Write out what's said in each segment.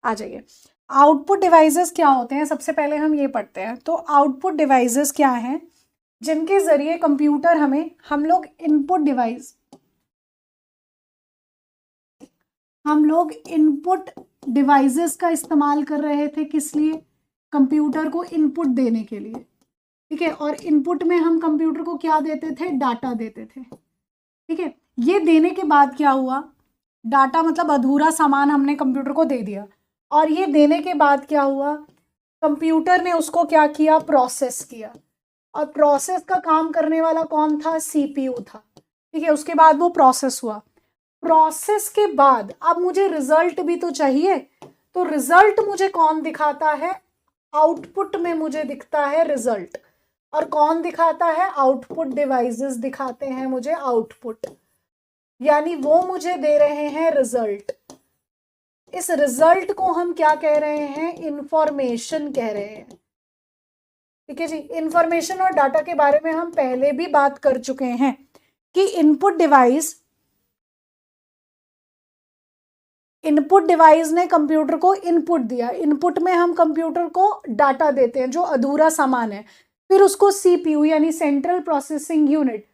आ जाइए। Output devices क्या होते हैं, सबसे पहले हम ये पढ़ते हैं। तो आउटपुट डिवाइसेस क्या हैं, जिनके जरिए कंप्यूटर हमें, हम लोग इनपुट डिवाइसेस का इस्तेमाल कर रहे थे, किस लिए? कंप्यूटर को इनपुट देने के लिए, ठीक है। और इनपुट में हम कंप्यूटर को क्या देते थे? डाटा देते थे, ठीक है। ये देने के बाद क्या हुआ? डाटा मतलब अधूरा सामान हमने कंप्यूटर को दे दिया, और ये देने के बाद क्या हुआ? कंप्यूटर ने उसको क्या किया? प्रोसेस किया। और प्रोसेस का काम करने वाला कौन था? सीपीयू था, ठीक है। उसके बाद वो प्रोसेस हुआ। प्रोसेस के बाद अब मुझे रिजल्ट भी तो चाहिए, तो रिजल्ट मुझे कौन दिखाता है? आउटपुट में मुझे दिखता है रिजल्ट। और कौन दिखाता है? आउटपुट डिवाइसेस दिखाते हैं मुझे आउटपुट, यानी वो मुझे दे रहे हैं रिजल्ट। इस रिजल्ट को हम क्या कह रहे हैं? इंफॉर्मेशन कह रहे हैं, ठीक है जी। इंफॉर्मेशन और डाटा के बारे में हम पहले भी बात कर चुके हैं कि इनपुट डिवाइस ने कंप्यूटर को इनपुट दिया, इनपुट में हम कंप्यूटर को डाटा देते हैं जो अधूरा सामान है, फिर उसको सीपीयू यानी सेंट्रल प्रोसेसिंग यूनिट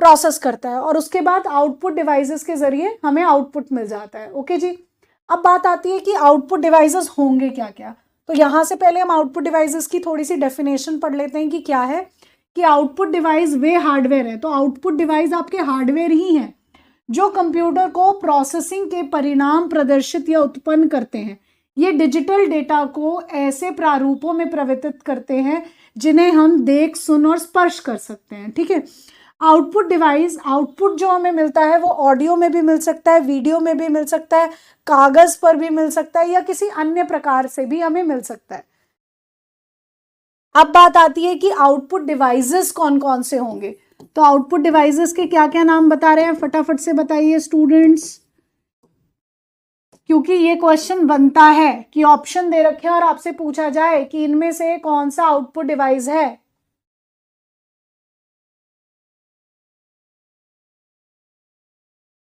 प्रोसेस करता है, और उसके बाद आउटपुट डिवाइसेस के जरिए हमें आउटपुट मिल जाता है। ओके जी। अब बात आती है कि आउटपुट डिवाइसेस होंगे क्या क्या। तो यहां से पहले हम आउटपुट डिवाइसेस की थोड़ी सी डेफिनेशन पढ़ लेते हैं कि क्या है। कि आउटपुट डिवाइस वे हार्डवेयर है, तो आउटपुट डिवाइस आपके हार्डवेयर ही हैं जो कंप्यूटर को प्रोसेसिंग के परिणाम प्रदर्शित या उत्पन्न करते हैं। ये डिजिटल डेटा को ऐसे प्रारूपों में परिवर्तित करते हैं जिन्हें हम देख, सुन और स्पर्श कर सकते हैं, ठीक है। आउटपुट डिवाइस, आउटपुट जो हमें मिलता है वो ऑडियो में भी मिल सकता है, वीडियो में भी मिल सकता है, कागज पर भी मिल सकता है, या किसी अन्य प्रकार से भी हमें मिल सकता है। अब बात आती है कि आउटपुट डिवाइसेस कौन कौन से होंगे। तो आउटपुट डिवाइसेस के क्या क्या नाम बता रहे हैं, फटाफट से बताइए स्टूडेंट्स, क्योंकि ये क्वेश्चन बनता है कि ऑप्शन दे रखे हैं और आपसे पूछा जाए कि इनमें से कौन सा आउटपुट डिवाइस है।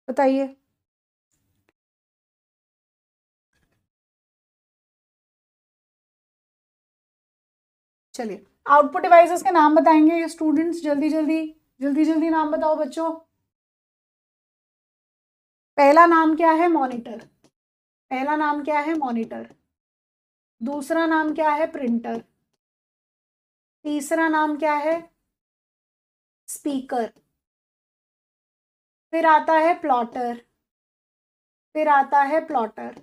बताइए। चलिए, आउटपुट डिवाइसेस के नाम बताएंगे स्टूडेंट्स, जल्दी जल्दी, जल्दी जल्दी नाम बताओ बच्चों। पहला नाम क्या है? मॉनिटर। पहला नाम क्या है? मॉनिटर। दूसरा नाम क्या है? प्रिंटर। तीसरा नाम क्या है? स्पीकर। फिर आता है प्लॉटर। फिर आता है प्लॉटर।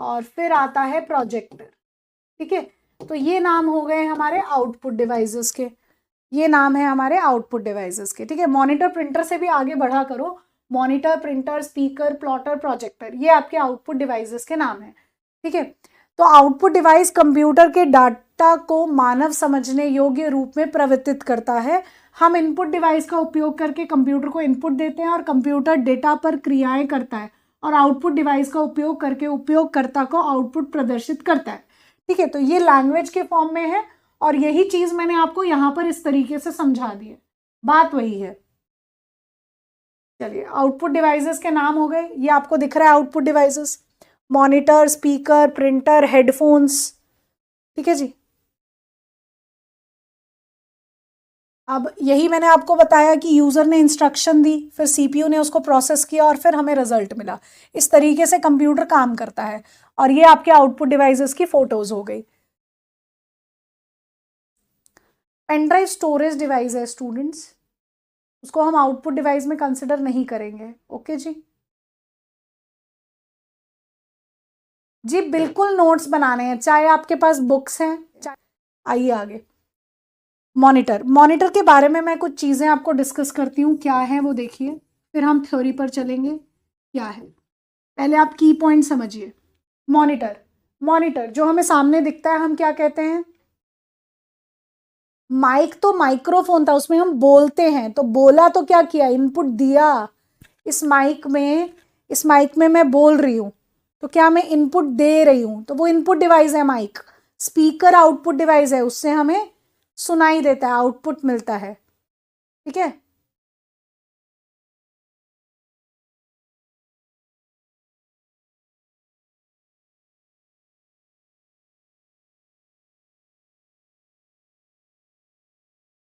और फिर आता है प्रोजेक्टर, ठीक है। तो ये नाम हो गए हमारे आउटपुट डिवाइसेस के, ये नाम है हमारे आउटपुट डिवाइसेस के, ठीक है। मॉनिटर प्रिंटर से भी आगे बढ़ा करो। Monitor, printer, speaker, plotter, projector, ये आपके आउटपुट डिवाइसेस के नाम है, ठीक है। तो आउटपुट डिवाइस कंप्यूटर के डाटा को मानव समझने योग्य रूप में परिवर्तित करता है। हम इनपुट डिवाइस का उपयोग करके कंप्यूटर को इनपुट देते हैं और कंप्यूटर डेटा पर क्रियाएं करता है, और आउटपुट डिवाइस का उपयोग करके उपयोगकर्ता को आउटपुट प्रदर्शित करता है, ठीक है। तो ये लैंग्वेज के फॉर्म में है, और यही चीज मैंने आपको यहां पर इस तरीके से समझा दी है, बात वही है। चलिए, आउटपुट डिवाइसेस के नाम हो गए, ये आपको दिख रहा है output devices, monitor, speaker, printer, headphones, ठीक है जी। अब यही मैंने आपको बताया कि यूजर ने इंस्ट्रक्शन दी, फिर सीपीयू ने उसको प्रोसेस किया और फिर हमें रिजल्ट मिला। इस तरीके से कंप्यूटर काम करता है, और ये आपके आउटपुट डिवाइसेस की फोटोज हो गई। पेन ड्राइव स्टोरेज डिवाइस है स्टूडेंट्स, उसको हम आउटपुट डिवाइस में कंसिडर नहीं करेंगे। ओके जी। जी बिल्कुल नोट्स बनाने हैं, चाहे आपके पास बुक्स हैं चाहे। आइए आगे। मॉनिटर, मॉनिटर के बारे में मैं कुछ चीज़ें आपको डिस्कस करती हूँ, क्या है वो देखिए, फिर हम थ्योरी पर चलेंगे। क्या है, पहले आप की पॉइंट समझिए। मॉनिटर, मॉनिटर जो हमें सामने दिखता है हम क्या कहते हैं? माइक तो माइक्रोफोन था, उसमें हम बोलते हैं, तो बोला तो क्या किया? इनपुट दिया। इस माइक में, इस माइक में मैं बोल रही हूँ, तो क्या मैं इनपुट दे रही हूँ? तो वो इनपुट डिवाइस है माइक। स्पीकर आउटपुट डिवाइस है, उससे हमें सुनाई देता है, आउटपुट मिलता है, ठीक है।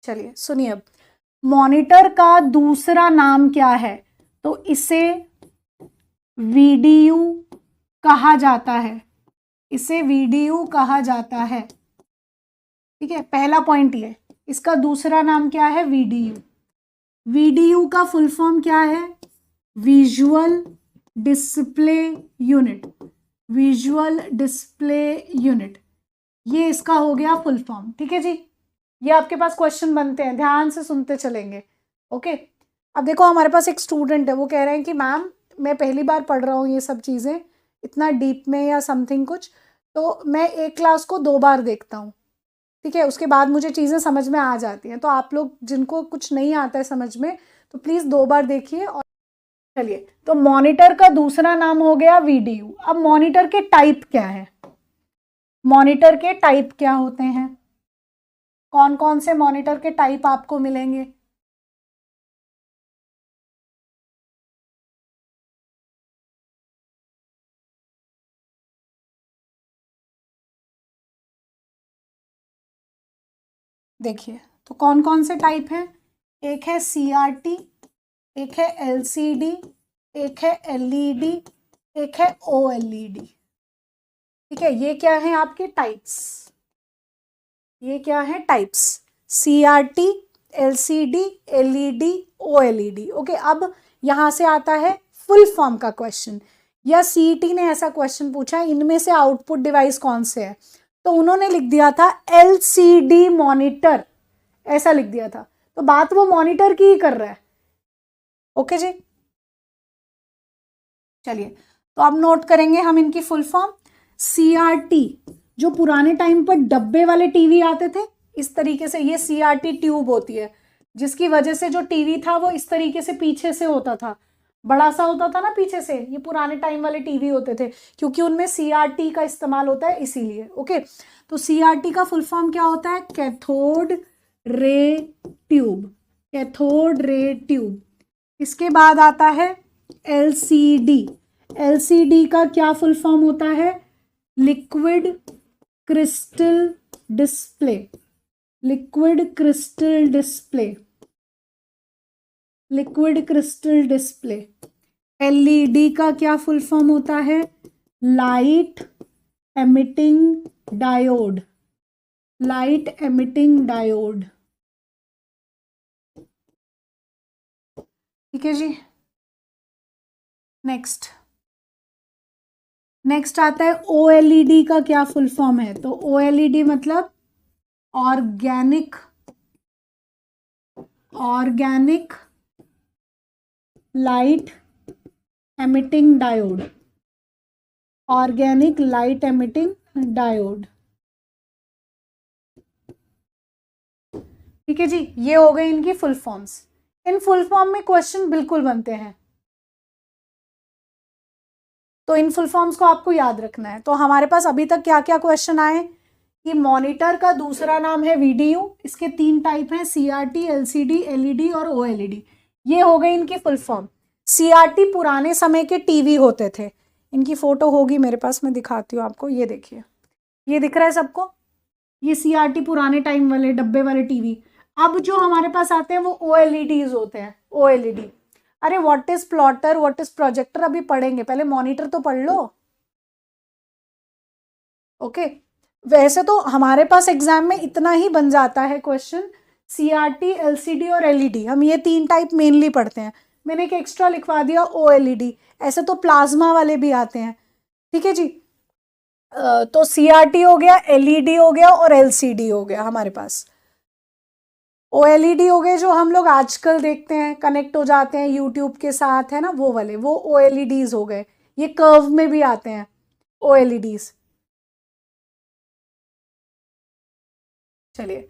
चलिए सुनिए, अब मॉनिटर का दूसरा नाम क्या है? तो इसे वीडीयू कहा जाता है, इसे वीडीयू कहा जाता है। ठीक है, पहला पॉइंट ये, इसका दूसरा नाम क्या है? वीडीयू। वीडीयू का फुल फॉर्म क्या है? Visual display unit. Visual display unit, ये इसका हो गया फुल फॉर्म। ठीक है जी, ये आपके पास क्वेश्चन बनते हैं, ध्यान से सुनते चलेंगे। ओके, अब देखो हमारे पास एक स्टूडेंट है, वो कह रहे हैं कि मैम मैं पहली बार पढ़ रहा हूँ ये सब चीज़ें इतना डीप में या समथिंग कुछ, तो मैं एक क्लास को 2 बार देखता हूँ। ठीक है, उसके बाद मुझे चीज़ें समझ में आ जाती हैं। तो आप लोग जिनको कुछ नहीं आता है समझ में, तो प्लीज़ 2 बार देखिए। और चलिए, तो मॉनिटर का दूसरा नाम हो गया वीडीयू। अब मॉनिटर के टाइप क्या है? मॉनिटर के टाइप क्या होते हैं? कौन कौन से मॉनिटर के टाइप आपको मिलेंगे? देखिए, तो कौन कौन से टाइप हैं? एक है सीआरटी, एक है एलसीडी, एक है एलईडी, एक है ओएलईडी। ठीक है, ये क्या है आपके टाइप्स? ये क्या है types? CRT, LCD, LED, OLED. Okay, अब यहां से आता है फुल फॉर्म का क्वेश्चन, या सीईटी ने ऐसा क्वेश्चन पूछा इनमें से आउटपुट डिवाइस कौन से है, तो उन्होंने लिख दिया था एलसीडी मॉनिटर, ऐसा लिख दिया था। तो बात वो मॉनिटर की ही कर रहा है। ओके जी, चलिए, तो अब नोट करेंगे हम इनकी फुल फॉर्म। सीआरटी, जो पुराने टाइम पर डब्बे वाले टीवी आते थे, इस तरीके से, ये सीआरटी ट्यूब होती है, जिसकी वजह से जो टीवी था वो इस तरीके से पीछे से होता था, बड़ा सा होता था ना पीछे से। ये पुराने टाइम वाले टीवी होते थे, क्योंकि उनमें सीआरटी का इस्तेमाल होता है इसीलिए। ओके, तो सीआरटी का फुल फॉर्म क्या होता है? Cathode ray tube. Cathode ray tube. इसके बाद आता है एलसीडी। एलसीडी का क्या फुल फॉर्म होता है? Liquid crystal display. Liquid crystal display. Liquid crystal display. LED का क्या फुल फॉर्म होता है? Light emitting diode. Light emitting diode. ठीक है जी, नेक्स्ट आता है ओएलईडी का क्या फुल फॉर्म है? तो ओएलईडी मतलब organic light emitting diode. Organic light emitting diode. ठीक है जी, ये हो गई इनकी full forms. In full form में क्वेश्चन बिल्कुल बनते हैं, तो इन फुल फॉर्म्स को आपको याद रखना है। तो हमारे पास अभी तक क्या क्या क्वेश्चन आए कि मॉनिटर का दूसरा नाम है वीडीयू, इसके 3 टाइप हैं, सीआरटी, एलसीडी, एलईडी और ओएलईडी। ये हो गई इनकी फुल फॉर्म। सीआरटी पुराने समय के टीवी होते थे, इनकी फोटो होगी मेरे पास, मैं दिखाती हूँ आपको। ये देखिए, ये दिख रहा है सबको? ये सीआरटी पुराने टाइम वाले डब्बे वाले टीवी। अब जो हमारे पास आते हैं वो ओएलईडीज होते हैं। ओएलईडी, अरे what is plotter, what is projector अभी पढ़ेंगे, पहले मॉनिटर तो पढ़ लो। ओके, वैसे तो हमारे पास एग्जाम में इतना ही बन जाता है क्वेश्चन, सीआरटी, एलसीडी और एलईडी, हम ये 3 टाइप मेनली पढ़ते हैं। मैंने एक एक्स्ट्रा लिखवा दिया ओएलईडी, ऐसे तो प्लाज्मा वाले भी आते हैं। ठीक है जी, तो सीआरटी हो गया, एलईडी हो गया और एलसीडी हो गया हमारे पास। ओएलईडी हो गए जो हम लोग आजकल देखते हैं, कनेक्ट हो जाते हैं यूट्यूब के साथ, है ना, वो वाले, वो ओएलईडीज हो गए। ये कर्व में भी आते हैं ओएलईडीज। चलिए,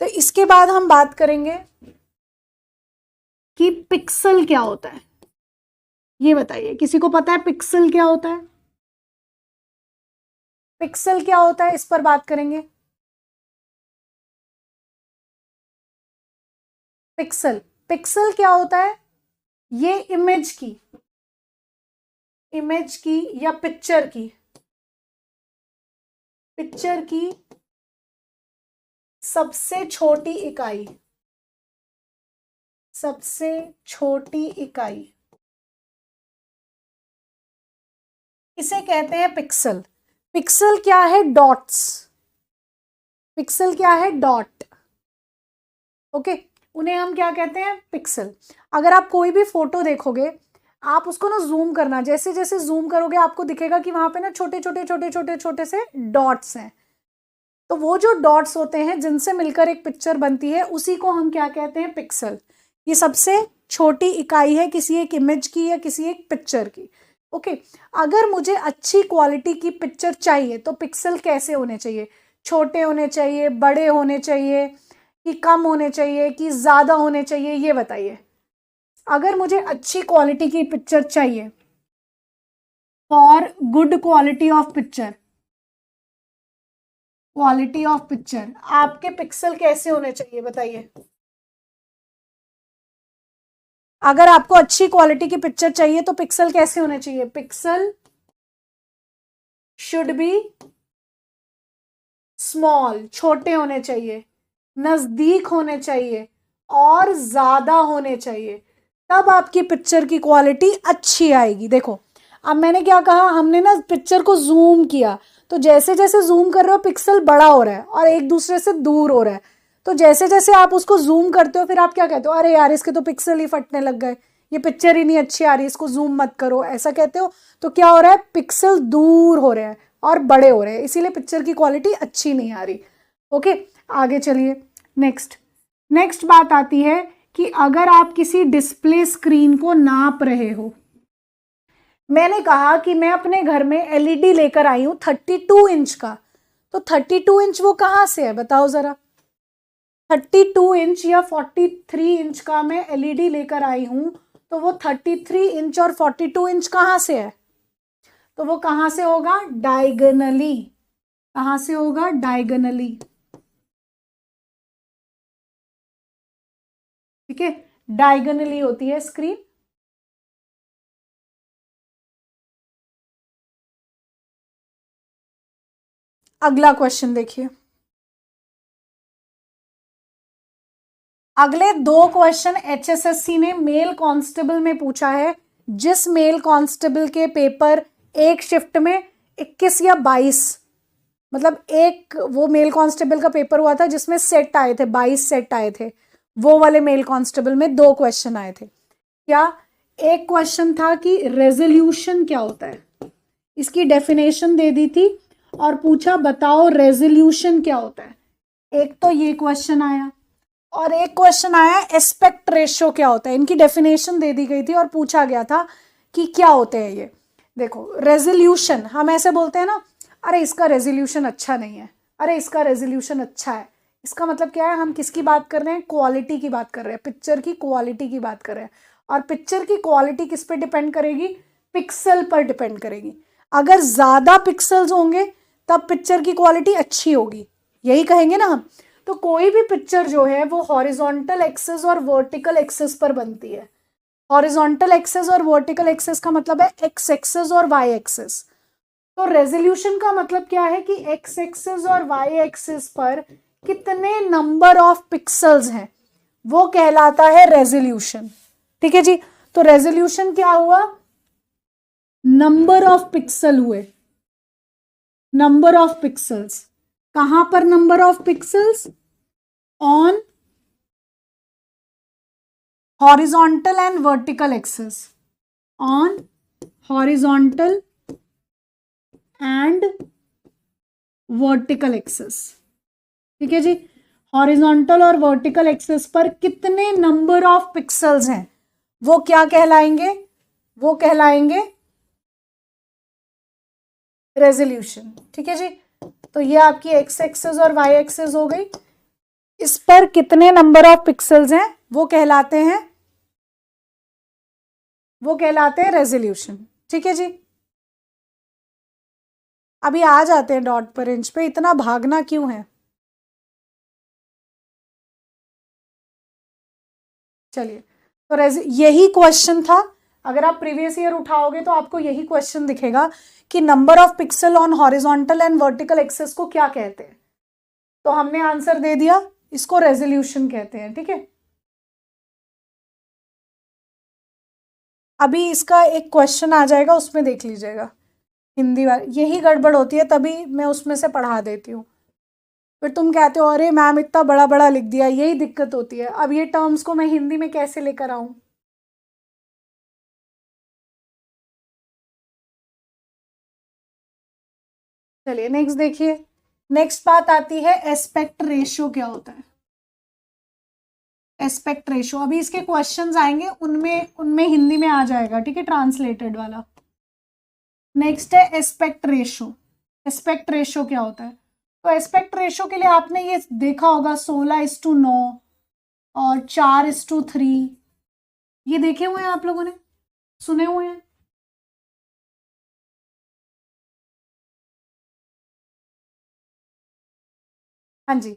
तो इसके बाद हम बात करेंगे कि पिक्सल क्या होता है। ये बताइए, किसी को पता है पिक्सल क्या होता है? पिक्सल क्या होता है, इस पर बात करेंगे। पिक्सल, पिक्सल क्या होता है? ये इमेज की या पिक्चर की सबसे छोटी इकाई। सबसे छोटी इकाई, इसे कहते हैं पिक्सल। पिक्सल क्या है? डॉट्स। पिक्सल क्या है? डॉट। ओके, उन्हें हम क्या कहते हैं? पिक्सल। अगर आप कोई भी फोटो देखोगे, आप उसको ना जूम करना, जैसे जैसे जूम करोगे आपको दिखेगा कि वहां पे ना छोटे छोटे छोटे छोटे छोटे से डॉट्स हैं। तो वो जो डॉट्स होते हैं जिनसे मिलकर एक पिक्चर बनती है, उसी को हम क्या कहते हैं? पिक्सल। ये सबसे छोटी इकाई है किसी एक इमेज की या किसी एक पिक्चर की। ओके, अगर मुझे अच्छी क्वालिटी की पिक्चर चाहिए तो पिक्सल कैसे होने चाहिए? छोटे होने चाहिए, बड़े होने चाहिए, कि कम होने चाहिए, कि ज्यादा होने चाहिए? ये बताइए। अगर मुझे अच्छी क्वालिटी की पिक्चर चाहिए, for good quality of picture, quality of picture, आपके पिक्सल कैसे होने चाहिए बताइए। अगर आपको अच्छी क्वालिटी की पिक्चर चाहिए तो पिक्सल कैसे होने चाहिए? पिक्सल शुड बी स्मॉल, छोटे होने चाहिए, नजदीक होने चाहिए और ज्यादा होने चाहिए, तब आपकी पिक्चर की क्वालिटी अच्छी आएगी। देखो, अब मैंने क्या कहा, हमने ना पिक्चर को जूम किया, तो जैसे जैसे जूम कर रहे हो पिक्सल बड़ा हो रहा है और एक दूसरे से दूर हो रहा है। तो जैसे जैसे आप उसको जूम करते हो, फिर आप क्या कहते हो? अरे यार, इसके तो पिक्सल ही फटने लग गए, ये पिक्चर ही नहीं अच्छी आ रही, इसको जूम मत करो, ऐसा कहते हो। तो क्या हो रहा है? पिक्सल दूर हो रहे हैं और बड़े हो रहे हैं, इसीलिए पिक्चर की क्वालिटी अच्छी नहीं आ रही। ओके, आगे चलिए। नेक्स्ट नेक्स्ट बात आती है कि अगर आप किसी डिस्प्ले स्क्रीन को नाप रहे हो, मैंने कहा कि मैं अपने घर में एलईडी लेकर आई हूं 32 इंच का, तो 32 इंच वो कहां से है बताओ जरा। 32 इंच या 43 इंच का मैं एलईडी लेकर आई हूं, तो वो 33 इंच और 42 इंच कहां से है? तो वो कहां से होगा? डायगोनली। कहां से होगा? डायगोनली। ठीक है, डायगोनली होती है स्क्रीन। अगला क्वेश्चन देखिए। अगले दो क्वेश्चन एचएसएससी ने मेल कांस्टेबल में पूछा है, जिस मेल कांस्टेबल के पेपर एक शिफ्ट में 21 या 22, मतलब एक वो मेल कांस्टेबल का पेपर हुआ था जिसमें सेट आए थे, 22 सेट आए थे, वो वाले मेल कांस्टेबल में दो क्वेश्चन आए थे। क्या? एक क्वेश्चन था कि रेजोल्यूशन क्या होता है, इसकी डेफिनेशन दे दी थी और पूछा बताओ रेजोल्यूशन क्या होता है। एक तो ये क्वेश्चन आया, और एक क्वेश्चन आया एस्पेक्ट रेशियो क्या होता है, इनकी डेफिनेशन दे दी गई थी और पूछा गया था कि क्या होते हैं ये। देखो, रेजोल्यूशन हम ऐसे बोलते हैं ना, अरे इसका रेजोल्यूशन अच्छा नहीं है, अरे इसका रेजोल्यूशन अच्छा है। इसका मतलब क्या है? हम किसकी बात कर रहे हैं? क्वालिटी की बात कर रहे हैं, पिक्चर की क्वालिटी की बात कर रहे हैं। और पिक्चर की क्वालिटी किस पे डिपेंड करेगी? पिक्सल पर डिपेंड करेगी। अगर ज्यादा पिक्सल्स होंगे तब पिक्चर की क्वालिटी अच्छी होगी, यही कहेंगे ना हम। तो कोई भी पिक्चर जो है वो हॉरिजॉन्टल एक्सिस और वर्टिकल एक्सिस पर बनती है। हॉरिजॉन्टल एक्सिस और वर्टिकल एक्सिस का मतलब है एक्स एक्सिस और वाई एक्सिस। तो रेजोल्यूशन का मतलब क्या है कि एक्स एक्सिस और वाई एक्सिस पर कितने नंबर ऑफ पिक्सल्स हैं, वो कहलाता है रेजोल्यूशन। ठीक है जी, तो रेजोल्यूशन क्या हुआ? नंबर ऑफ पिक्सल हुए, नंबर ऑफ पिक्सल्स। कहां पर number of pixels? On horizontal and vertical axis, on horizontal and vertical axis। ठीक है जी, हॉरिजॉन्टल और वर्टिकल एक्सिस पर कितने नंबर ऑफ पिक्सल्स हैं, वो क्या कहलाएंगे? वो कहलाएंगे रेजोल्यूशन। ठीक है जी, तो ये आपकी एक्स एक्सिस और वाई एक्सिस हो गई, इस पर कितने नंबर ऑफ पिक्सल्स हैं वो कहलाते हैं, वो कहलाते हैं रेजोल्यूशन। ठीक है जी, अभी आ जाते हैं डॉट पर इंच पे, इतना भागना क्यों है? चलिए, तो यही क्वेश्चन था। अगर आप प्रीवियस ईयर उठाओगे तो आपको यही क्वेश्चन दिखेगा कि number of pixel on horizontal and vertical axis को क्या कहते हैं। तो हमने आंसर दे दिया, इसको रेजोल्यूशन कहते हैं। ठीक है, अभी इसका एक क्वेश्चन आ जाएगा, उसमें देख लीजिएगा, हिंदी वाला। यही गड़बड़ होती है, तभी मैं उसमें से पढ़ा देती हूँ। फिर तुम कहते हो अरे मैम इतना बड़ा बड़ा लिख दिया, यही दिक्कत होती है। अब ये टर्म्स को मैं हिंदी में कैसे लेकर आऊं? चलिए नेक्स्ट देखिए। नेक्स्ट बात आती है एस्पेक्ट रेशियो क्या होता है। एस्पेक्ट रेशियो, अभी इसके क्वेश्चंस आएंगे, उनमें उनमें हिंदी में आ जाएगा, ठीक है, ट्रांसलेटेड वाला। नेक्स्ट है एस्पेक्ट रेशियो। एस्पेक्ट रेशियो क्या होता है? तो एस्पेक्ट रेशियो के लिए आपने ये देखा होगा 16:9 और 4:3, ये देखे हुए हैं आप लोगों ने, सुने हुए हैं? हाँ जी।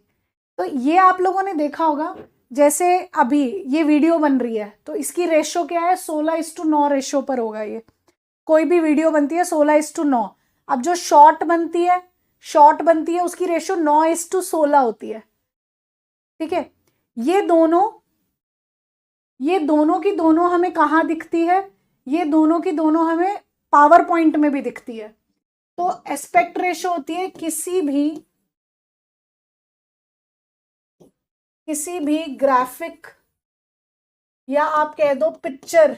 तो ये आप लोगों ने देखा होगा, जैसे अभी ये वीडियो बन रही है तो इसकी रेशो क्या है, 16:9 रेशो पर होगा ये। कोई भी वीडियो बनती है 16:9। अब जो शॉर्ट बनती है उसकी रेशो 9:16 होती है, ठीक है। ये दोनों की दोनों हमें कहाँ दिखती है? ये दोनों की दोनों हमें पावर पॉइंट में भी दिखती है। तो एस्पेक्ट रेशो होती है किसी भी ग्राफिक या आप कह दो पिक्चर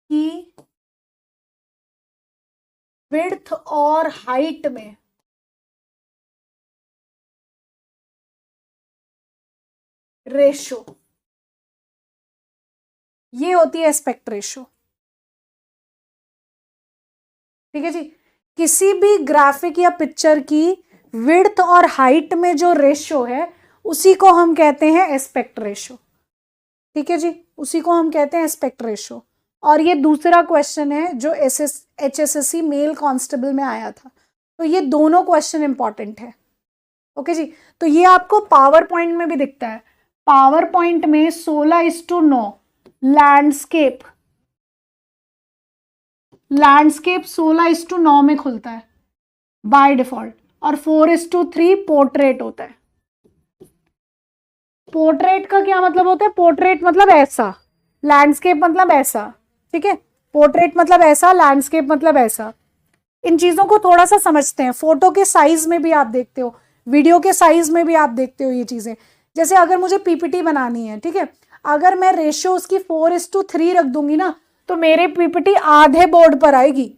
की विड्थ और हाइट में रेशो, ये होती है एस्पेक्ट रेशो, ठीक है जी। किसी भी ग्राफिक या पिक्चर की विड्थ और हाइट में जो रेशो है उसी को हम कहते हैं एस्पेक्ट रेशो, ठीक है जी, उसी को हम कहते हैं एस्पेक्ट रेशो। और ये दूसरा क्वेश्चन है जो HSSC मेल कांस्टेबल में आया था। तो ये दोनों क्वेश्चन इंपॉर्टेंट है, ओके जी। तो ये आपको पावर पॉइंट में भी दिखता है। पावर पॉइंट में 16:9 लैंडस्केप 16:9 में खुलता है बाय डिफॉल्ट, और 4:3 पोर्ट्रेट होता है। पोर्ट्रेट का क्या मतलब होता है? पोर्ट्रेट मतलब ऐसा, लैंडस्केप मतलब ऐसा, ठीक है। पोर्ट्रेट मतलब ऐसा, लैंडस्केप मतलब ऐसा। इन चीजों को थोड़ा सा समझते हैं। फोटो के साइज में भी आप देखते हो, वीडियो के साइज में भी आप देखते हो ये चीजें। जैसे अगर मुझे पीपीटी बनानी है, ठीक है, अगर मैं रेशियो उसकी 4:3 रख दूंगी ना, तो मेरे पीपीटी आधे बोर्ड पर आएगी।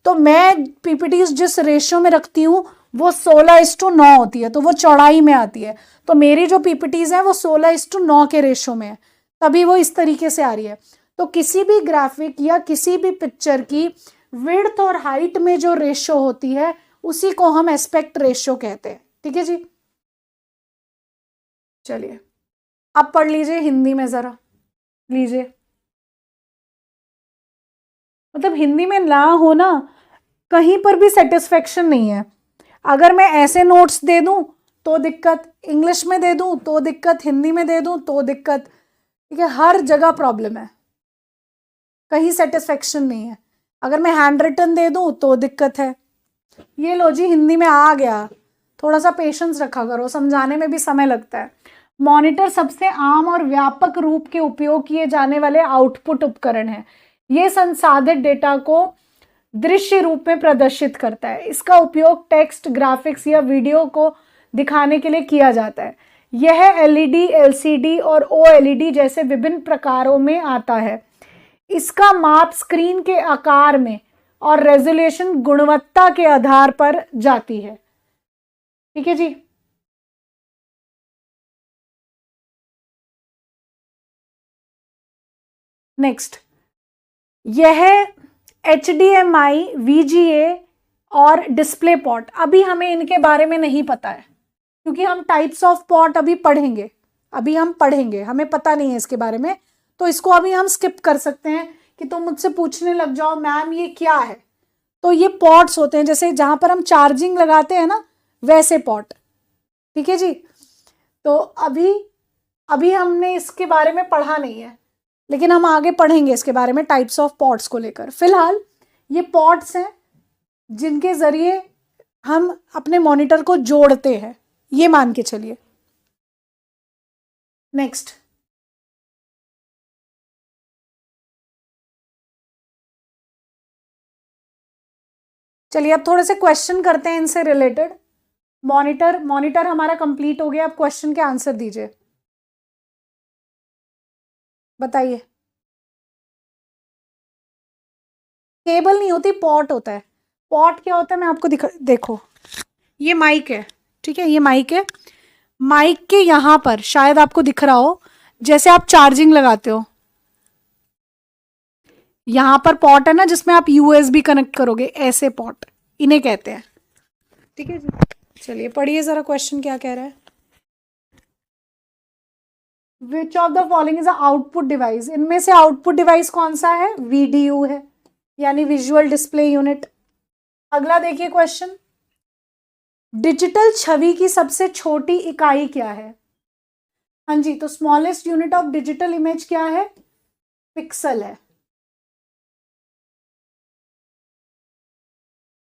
तो मैं पीपीटी जिस रेशियो में रखती हूँ वो 16:9 होती है, तो वो चौड़ाई में आती है। तो मेरी जो पीपीटीज है वो 16:9 के रेशियो में है, तभी वो इस तरीके से आ रही है। तो किसी भी ग्राफिक या किसी भी पिक्चर की विड्थ और हाइट में जो रेशियो होती है उसी को हम एस्पेक्ट रेशियो कहते हैं, ठीक है जी। चलिए अब पढ़ लीजिए हिंदी में जरा, लीजिए। मतलब हिंदी में ना हो ना, कहीं पर भी सेटिस्फेक्शन नहीं है। अगर मैं ऐसे नोट्स दे दूं तो दिक्कत, इंग्लिश में दे दूं तो दिक्कत, हिंदी में दे दूं तो दिक्कत, ठीक है। हर जगह प्रॉब्लम है, कहीं सेटिस्फेक्शन नहीं है। अगर मैं हैंड रिटन दे दूं तो दिक्कत है। ये लो जी, हिंदी में आ गया। थोड़ा सा पेशेंस रखा करो, समझाने में भी समय लगता है। मॉनिटर सबसे आम और व्यापक रूप के उपयोग किए जाने वाले आउटपुट उपकरण है। ये संसाधित डेटा को दृश्य रूप में प्रदर्शित करता है। इसका उपयोग टेक्स्ट, ग्राफिक्स या वीडियो को दिखाने के लिए किया जाता है। यह एलईडी, एलसीडी और ओएलईडी जैसे विभिन्न प्रकारों में आता है। इसका माप स्क्रीन के आकार में और रेजोल्यूशन गुणवत्ता के आधार पर जाती है, ठीक है जी। नेक्स्ट, यह HDMI, VGA और डिस्प्ले पोर्ट, अभी हमें इनके बारे में नहीं पता है क्योंकि हम टाइप्स ऑफ पोर्ट अभी पढ़ेंगे, हमें पता नहीं है इसके बारे में। तो इसको अभी हम स्किप कर सकते हैं कि तुम मुझसे पूछने लग जाओ मैम ये क्या है। तो ये पोर्ट्स होते हैं, जैसे जहां पर हम चार्जिंग लगाते हैं ना, वैसे पोर्ट, ठीक है जी। तो अभी अभी हमने इसके बारे में पढ़ा नहीं है, लेकिन हम आगे पढ़ेंगे इसके बारे में, टाइप्स ऑफ पोर्ट्स को लेकर। फिलहाल ये पोर्ट्स हैं जिनके जरिए हम अपने मॉनिटर को जोड़ते हैं, ये मान के चलिए। नेक्स्ट, चलिए अब थोड़े से क्वेश्चन करते हैं इनसे रिलेटेड। मॉनिटर हमारा कंप्लीट हो गया, अब क्वेश्चन के आंसर दीजिए, बताइए। केबल नहीं होती, पॉट होता है। पॉट क्या होता है मैं आपको देखो, ये माइक है, ठीक है, ये माइक है। माइक के यहां पर शायद आपको दिख रहा हो, जैसे आप चार्जिंग लगाते हो, यहां पर पॉट है ना जिसमें आप यूएसबी कनेक्ट करोगे, ऐसे पॉट इन्हें कहते हैं, ठीक है जी। चलिए पढ़िए जरा क्वेश्चन क्या कह रहा है। विच of the following is output device, इनमें से आउटपुट डिवाइस कौन सा है, वीडीयू है, यानी विजुअल डिस्प्ले यूनिट। अगला देखिए क्वेश्चन, डिजिटल छवि की सबसे छोटी इकाई क्या है। हाँ जी, तो smallest unit of digital image क्या है, पिक्सल है।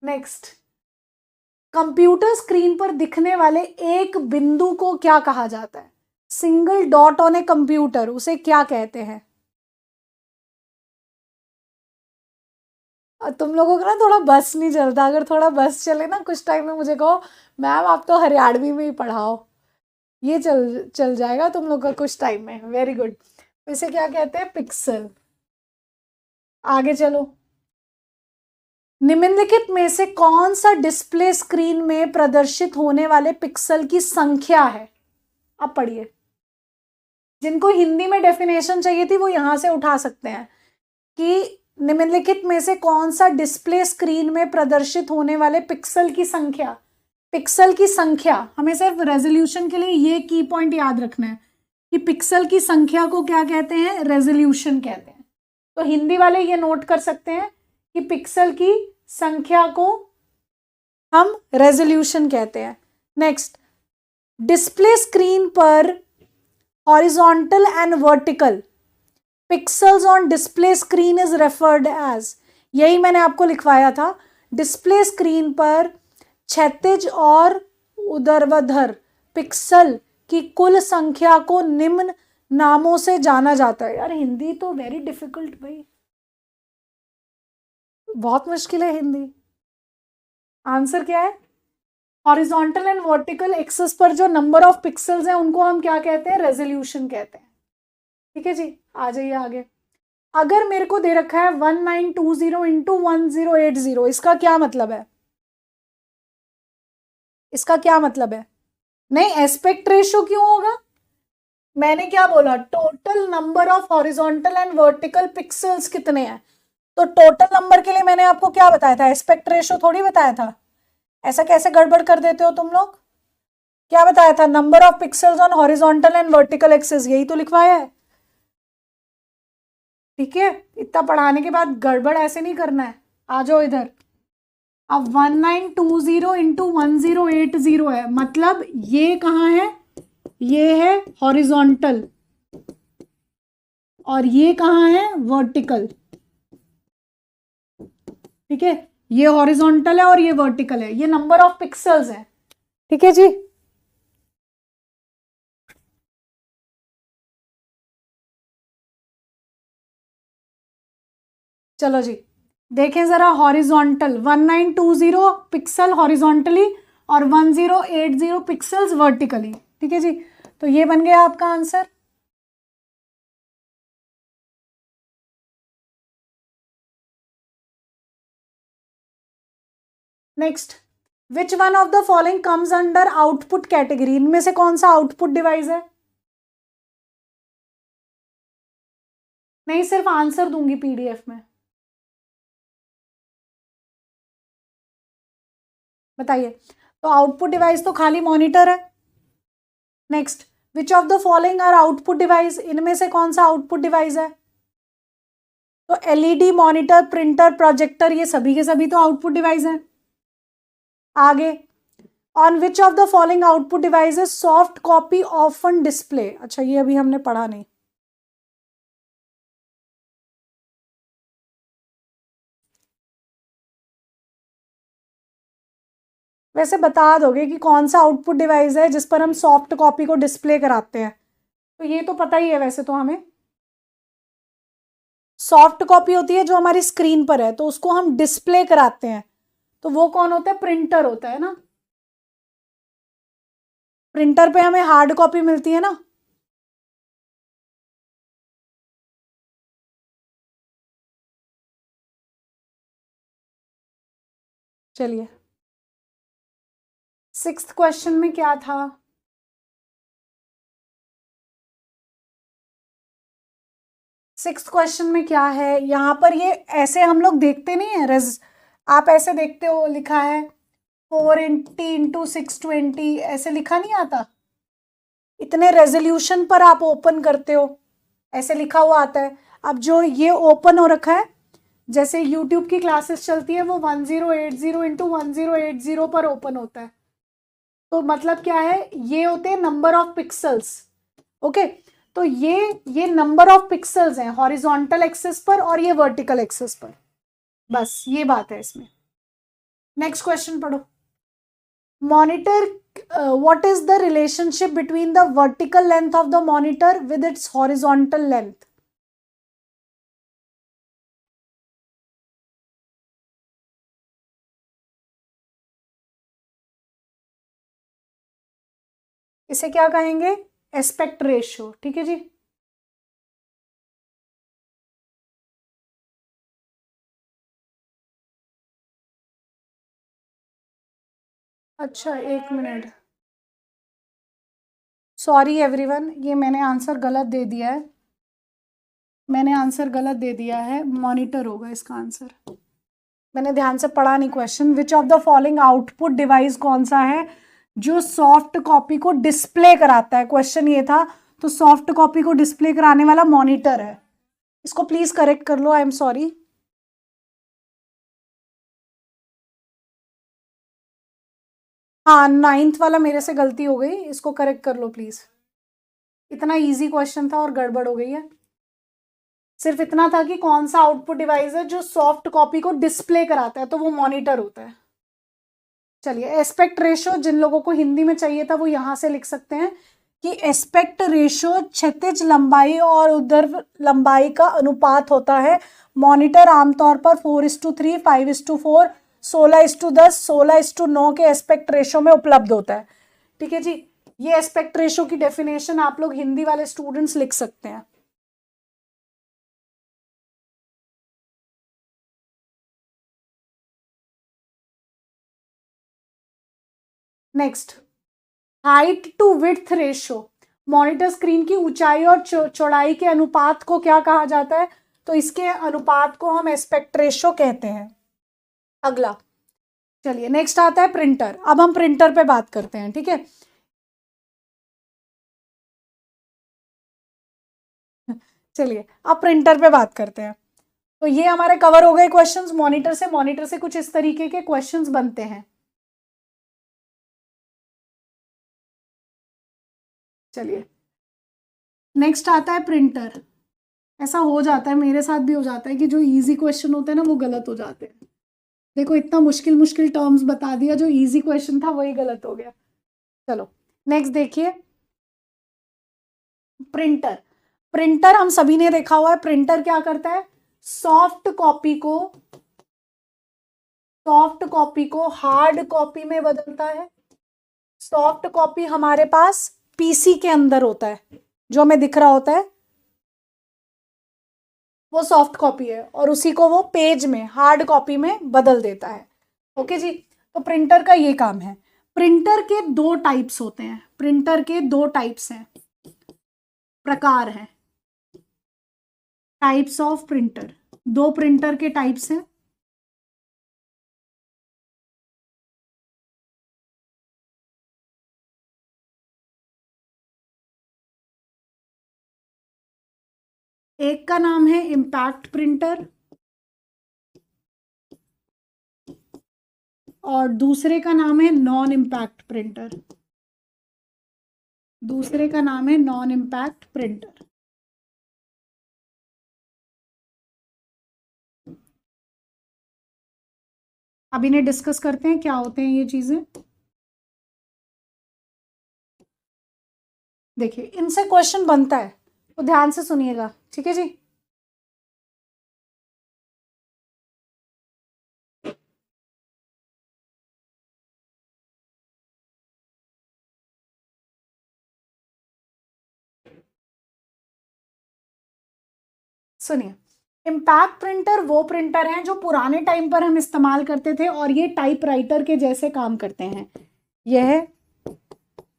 नेक्स्ट, कंप्यूटर स्क्रीन पर दिखने वाले एक बिंदु को क्या कहा जाता है, single dot on a computer, उसे क्या कहते हैं। और तुम लोगों का ना थोड़ा बस नहीं चलता, अगर थोड़ा बस चले ना कुछ टाइम में मुझे कहो मैम आप तो हरियाणवी में ही पढ़ाओ, ये चल चल जाएगा तुम लोग का कुछ टाइम में। Very good. इसे क्या कहते हैं, पिक्सल। आगे चलो, निम्नलिखित में से कौन सा डिस्प्ले स्क्रीन में प्रदर्शित होने वाले पिक्सल की संख्या है। अब पढ़िए, जिनको हिंदी में डेफिनेशन चाहिए थी वो यहां से उठा सकते हैं कि निम्नलिखित में से कौन सा डिस्प्ले स्क्रीन में प्रदर्शित होने वाले पिक्सल की संख्या। पिक्सल की संख्या, हमें सिर्फ रेजोल्यूशन के लिए ये की पॉइंट याद रखना है कि पिक्सल की संख्या को क्या कहते हैं, रेजोल्यूशन कहते हैं। तो हिंदी वाले ये नोट कर सकते हैं कि पिक्सल की संख्या को हम रेजोल्यूशन कहते हैं। नेक्स्ट, डिस्प्ले स्क्रीन पर horizontal and vertical pixels on display screen is referred as, यही मैंने आपको लिखवाया था, डिस्प्ले स्क्रीन पर क्षैतिज और ऊर्ध्वाधर पिक्सल की कुल संख्या को निम्न नामों से जाना जाता है। यार हिंदी तो वेरी डिफिकल्ट भाई, बहुत मुश्किल है हिंदी। आंसर क्या है, हॉरिजॉन्टल एंड वर्टिकल एक्सिस पर जो नंबर ऑफ पिक्सल्स हैं उनको हम क्या कहते हैं, रेजोल्यूशन कहते हैं। ठीक है जी, आ जाइए आगे। अगर मेरे को दे रखा है 1920 इंटू 1080, इसका क्या मतलब है, इसका क्या मतलब है। नहीं, एस्पेक्ट रेशो क्यों होगा, मैंने क्या बोला, total number of horizontal and vertical pixels कितने हैं। तो टोटल नंबर के लिए मैंने आपको क्या बताया था, एस्पेक्ट रेशो थोड़ी बताया था। ऐसा कैसे गड़बड़ कर देते हो तुम लोग, क्या बताया था, number of pixels on horizontal and vertical axis, यही तो लिखवाया है। ठीक है, इतना पढ़ाने के बाद गड़बड़ ऐसे नहीं करना है। आ जाओ इधर। अब 1920 इंटू 1080 है, मतलब ये कहाँ है, ये है हॉरिजॉन्टल और ये कहाँ है, वर्टिकल। ठीक है, ये हॉरिजॉन्टल है और ये वर्टिकल है, ये नंबर ऑफ पिक्सल्स है। ठीक है जी, चलो जी देखें जरा, हॉरिजॉन्टल 1920 पिक्सल हॉरिजॉन्टली और 1080 पिक्सल्स वर्टिकली। ठीक है जी, तो ये बन गया आपका answer. Next, which one of the following comes under output category, इनमें से कौन सा आउटपुट डिवाइस है। नहीं, सिर्फ आंसर दूंगी पीडीएफ में, बताइए। तो आउटपुट डिवाइस तो खाली मॉनिटर है। Next, which of the following are output device, इनमें से कौन सा आउटपुट डिवाइस है। तो एलईडी, मॉनिटर, प्रिंटर, प्रोजेक्टर, ये सभी के सभी तो आउटपुट डिवाइस हैं। आगे, on which of the following output devices soft copy often display, अच्छा ये अभी हमने पढ़ा नहीं। वैसे बता दोगे कि कौन सा आउटपुट डिवाइस है जिस पर हम सॉफ्ट कॉपी को डिस्प्ले कराते हैं, तो ये तो पता ही है वैसे तो हमें। सॉफ्ट कॉपी होती है जो हमारी स्क्रीन पर है, तो उसको हम डिस्प्ले कराते हैं, तो वो कौन होता है? प्रिंटर होता है ना। प्रिंटर पे हमें हार्ड कॉपी मिलती है ना। चलिए, 6th क्वेश्चन में क्या था? सिक्स्थ क्वेश्चन में क्या है? यहाँ पर ये ऐसे हम लोग देखते नहीं है आप ऐसे देखते हो, लिखा है 480 × 620, ऐसे लिखा नहीं आता। इतने रेजोल्यूशन पर आप ओपन करते हो, ऐसे लिखा हुआ आता है। अब जो ये ओपन हो रखा है, जैसे यूट्यूब की क्लासेस चलती है, वो 1080 × 1080 पर ओपन होता है। तो मतलब क्या है? ये होते हैं नंबर ऑफ पिक्सल्स। ओके, तो ये नंबर ऑफ पिक्सल्स हैं हॉरिजॉन्टल एक्सिस पर और ये वर्टिकल एक्सिस पर। बस ये बात है इसमें। नेक्स्ट क्वेश्चन पढ़ो। Monitor, what is the relationship between the vertical length of the monitor with its horizontal length? इसे क्या कहेंगे? Aspect ratio. ठीक है जी। अच्छा, एक मिनट, सॉरी एवरीवन, ये मैंने आंसर गलत दे दिया है। मैंने आंसर गलत दे दिया है, मॉनिटर होगा इसका आंसर। मैंने ध्यान से पढ़ा नहीं question. Which of the following output device कौन सा है जो सॉफ्ट कॉपी को डिस्प्ले कराता है? क्वेश्चन ये था। तो सॉफ्ट कॉपी को डिस्प्ले कराने वाला मॉनिटर है। इसको प्लीज करेक्ट कर लो, आई एम सॉरी। हाँ, 9th वाला मेरे से गलती हो गई, इसको करेक्ट कर लो प्लीज। इतना इजी क्वेश्चन था और गड़बड़ हो गई है। सिर्फ इतना था कि कौन सा आउटपुट डिवाइस है जो सॉफ्ट कॉपी को डिस्प्ले कराता है, तो वो मॉनिटर होता है। चलिए, एस्पेक्ट रेशो जिन लोगों को हिंदी में चाहिए था वो यहां से लिख सकते हैं कि एस्पेक्ट रेशो क्षैतिज लंबाई और ऊर्ध्व लंबाई का अनुपात होता है। मॉनिटर आमतौर पर 4:3, 5:4, 16:10, 16:9 के एस्पेक्ट रेशो में उपलब्ध होता है। ठीक है जी। ये एस्पेक्ट रेशो की डेफिनेशन आप लोग हिंदी वाले स्टूडेंट्स लिख सकते हैं। Next, height to width ratio. Monitor screen की ऊंचाई और चौड़ाई के अनुपात को क्या कहा जाता है? तो इसके अनुपात को हम एस्पेक्ट रेशो कहते हैं। अगला, चलिए नेक्स्ट आता है प्रिंटर। अब हम प्रिंटर पे बात करते हैं, ठीक है। चलिए अब प्रिंटर पे बात करते हैं। तो ये हमारे कवर हो गए क्वेश्चंस मॉनिटर से। मॉनिटर से कुछ इस तरीके के क्वेश्चंस बनते हैं। चलिए, नेक्स्ट आता है प्रिंटर। ऐसा हो जाता है, मेरे साथ भी हो जाता है कि जो इजी क्वेश्चन होते हैं ना वो गलत हो जाते हैं। देखो, इतना मुश्किल मुश्किल टर्म्स बता दिया, जो इजी क्वेश्चन था वही गलत हो गया। चलो नेक्स्ट देखिए, प्रिंटर। प्रिंटर हम सभी ने देखा हुआ है। प्रिंटर क्या करता है? सॉफ्ट कॉपी को हार्ड कॉपी में बदलता है। सॉफ्ट कॉपी हमारे पास पीसी के अंदर होता है, जो हमें दिख रहा होता है वो सॉफ्ट कॉपी है, और उसी को वो पेज में हार्ड कॉपी में बदल देता है। ओके जी। तो प्रिंटर का ये काम है। प्रिंटर के दो टाइप्स होते हैं। प्रिंटर के दो टाइप्स हैं, प्रकार हैं। टाइप्स ऑफ प्रिंटर, दो प्रिंटर के टाइप्स हैं। एक का नाम है इम्पैक्ट प्रिंटर और दूसरे का नाम है नॉन इम्पैक्ट प्रिंटर। दूसरे का नाम है नॉन इम्पैक्ट प्रिंटर। अब इन्हें डिस्कस करते हैं क्या होते हैं ये चीजें। देखिए, इनसे क्वेश्चन बनता है तो ध्यान से सुनिएगा, ठीक है जी। सुनिए, इम्पैक्ट प्रिंटर वो प्रिंटर हैं जो पुराने टाइम पर हम इस्तेमाल करते थे और ये टाइपराइटर के जैसे काम करते हैं। यह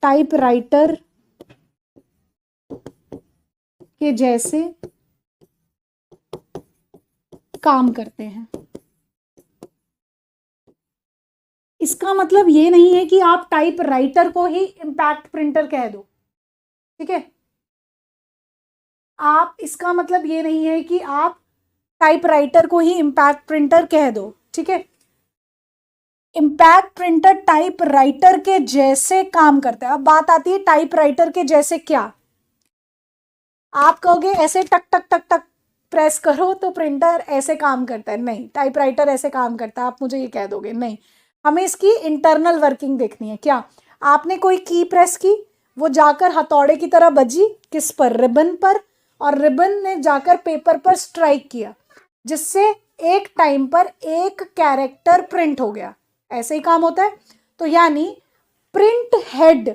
टाइपराइटर के जैसे काम करते हैं। इसका मतलब ये नहीं है कि आप टाइपराइटर को ही इम्पैक्ट प्रिंटर कह दो, ठीक है। आप, इसका मतलब ये नहीं है कि आप टाइपराइटर को ही इम्पैक्ट प्रिंटर कह दो, ठीक है। इम्पैक्ट प्रिंटर टाइपराइटर के जैसे काम करता है। अब बात आती है टाइपराइटर के जैसे क्या। आप कहोगे ऐसे टक टक टक टक प्रेस करो तो प्रिंटर ऐसे काम करता है, नहीं, टाइपराइटर ऐसे काम करता है, आप मुझे ये कह दोगे, नहीं। हमें इसकी इंटरनल वर्किंग देखनी है। क्या, आपने कोई की प्रेस की, वो जाकर हथौड़े की तरह बजी किस पर, रिबन पर, और रिबन ने जाकर पेपर पर स्ट्राइक किया, जिससे एक टाइम पर एक कैरेक्टर प्रिंट हो गया। ऐसे ही काम होता है। तो यानी प्रिंट हेड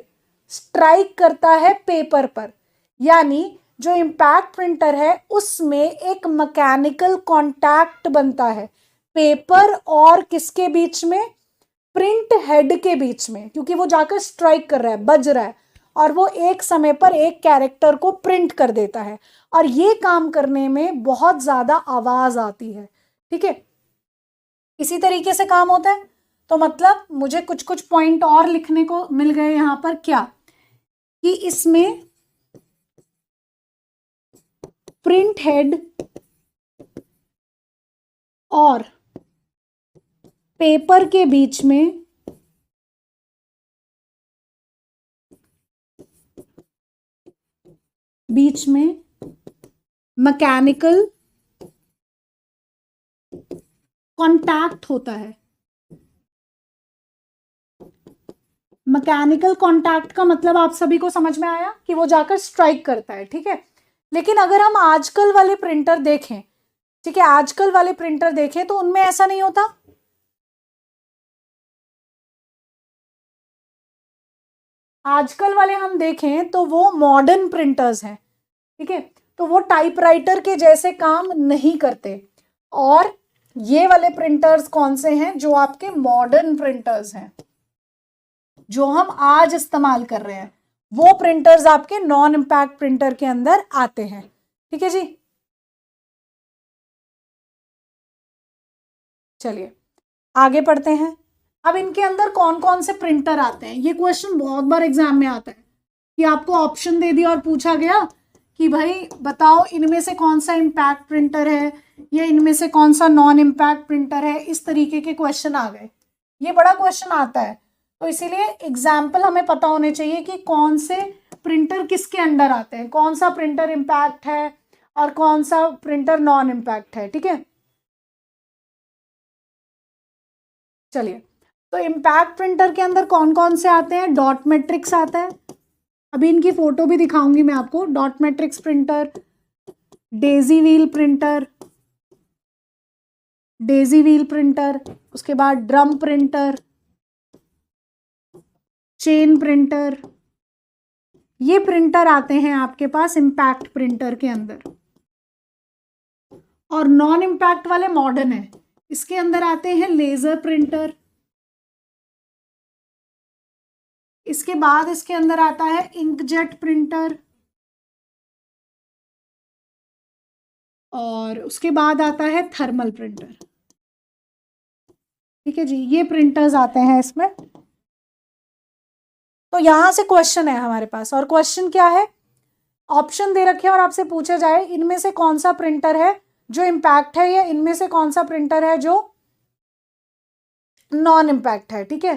स्ट्राइक करता है पेपर पर, यानी जो इम्पैक्ट प्रिंटर है उसमें एक मैकेनिकल कांटेक्ट बनता है पेपर और किसके बीच में, प्रिंट हेड के बीच में, क्योंकि वो जाकर स्ट्राइक कर रहा है, बज रहा है, और वो एक समय पर एक कैरेक्टर को प्रिंट कर देता है। और ये काम करने में बहुत ज्यादा आवाज आती है, ठीक है। इसी तरीके से काम होता है। तो मतलब मुझे कुछ कुछ पॉइंट और लिखने को मिल गए यहां पर, क्या कि इसमें प्रिंट हेड और पेपर के बीच में मैकेनिकल कांटेक्ट होता है। मैकेनिकल कांटेक्ट का मतलब आप सभी को समझ में आया कि वो जाकर स्ट्राइक करता है, ठीक है। लेकिन अगर हम आजकल वाले प्रिंटर देखें, ठीक है, आजकल वाले प्रिंटर देखें तो उनमें ऐसा नहीं होता। आजकल वाले हम देखें तो वो मॉडर्न प्रिंटर्स हैं, ठीक है, तो वो टाइपराइटर के जैसे काम नहीं करते। और ये वाले प्रिंटर्स कौन से हैं, जो आपके मॉडर्न प्रिंटर्स हैं, जो हम आज इस्तेमाल कर रहे हैं, वो प्रिंटर्स आपके नॉन इम्पैक्ट प्रिंटर के अंदर आते हैं, ठीक है जी। चलिए आगे पढ़ते हैं। अब इनके अंदर कौन कौन से प्रिंटर आते हैं, ये क्वेश्चन बहुत बार एग्जाम में आता है कि आपको ऑप्शन दे दिया और पूछा गया कि भाई बताओ इनमें से कौन सा इम्पैक्ट प्रिंटर है या इनमें से कौन सा नॉन इम्पैक्ट प्रिंटर है। इस तरीके के क्वेश्चन आ गए, ये बड़ा क्वेश्चन आता है। तो इसीलिए एग्जाम्पल हमें पता होने चाहिए कि कौन से प्रिंटर किसके अंडर आते हैं, कौन सा प्रिंटर इम्पैक्ट है और कौन सा प्रिंटर नॉन इम्पैक्ट है, ठीक है। चलिए, तो इम्पैक्ट प्रिंटर के अंदर कौन कौन से आते हैं, डॉट मैट्रिक्स आता है, अभी इनकी फोटो भी दिखाऊंगी मैं आपको। Dot matrix printer, Daisy wheel printer, Daisy wheel printer, उसके बाद ड्रम प्रिंटर, चेन प्रिंटर, ये प्रिंटर आते हैं आपके पास इम्पैक्ट प्रिंटर के अंदर। और नॉन इम्पैक्ट वाले मॉडर्न है, इसके अंदर आते हैं लेजर प्रिंटर, इसके बाद इसके अंदर आता है इंकजेट प्रिंटर, और उसके बाद आता है थर्मल प्रिंटर, ठीक है जी। ये प्रिंटर्स आते हैं इसमें। तो यहां से क्वेश्चन है हमारे पास, और क्वेश्चन क्या है, ऑप्शन दे रखे और आपसे पूछा जाए इनमें से कौन सा प्रिंटर है जो इम्पैक्ट है या इनमें से कौन सा प्रिंटर है जो नॉन इम्पैक्ट है, ठीक है।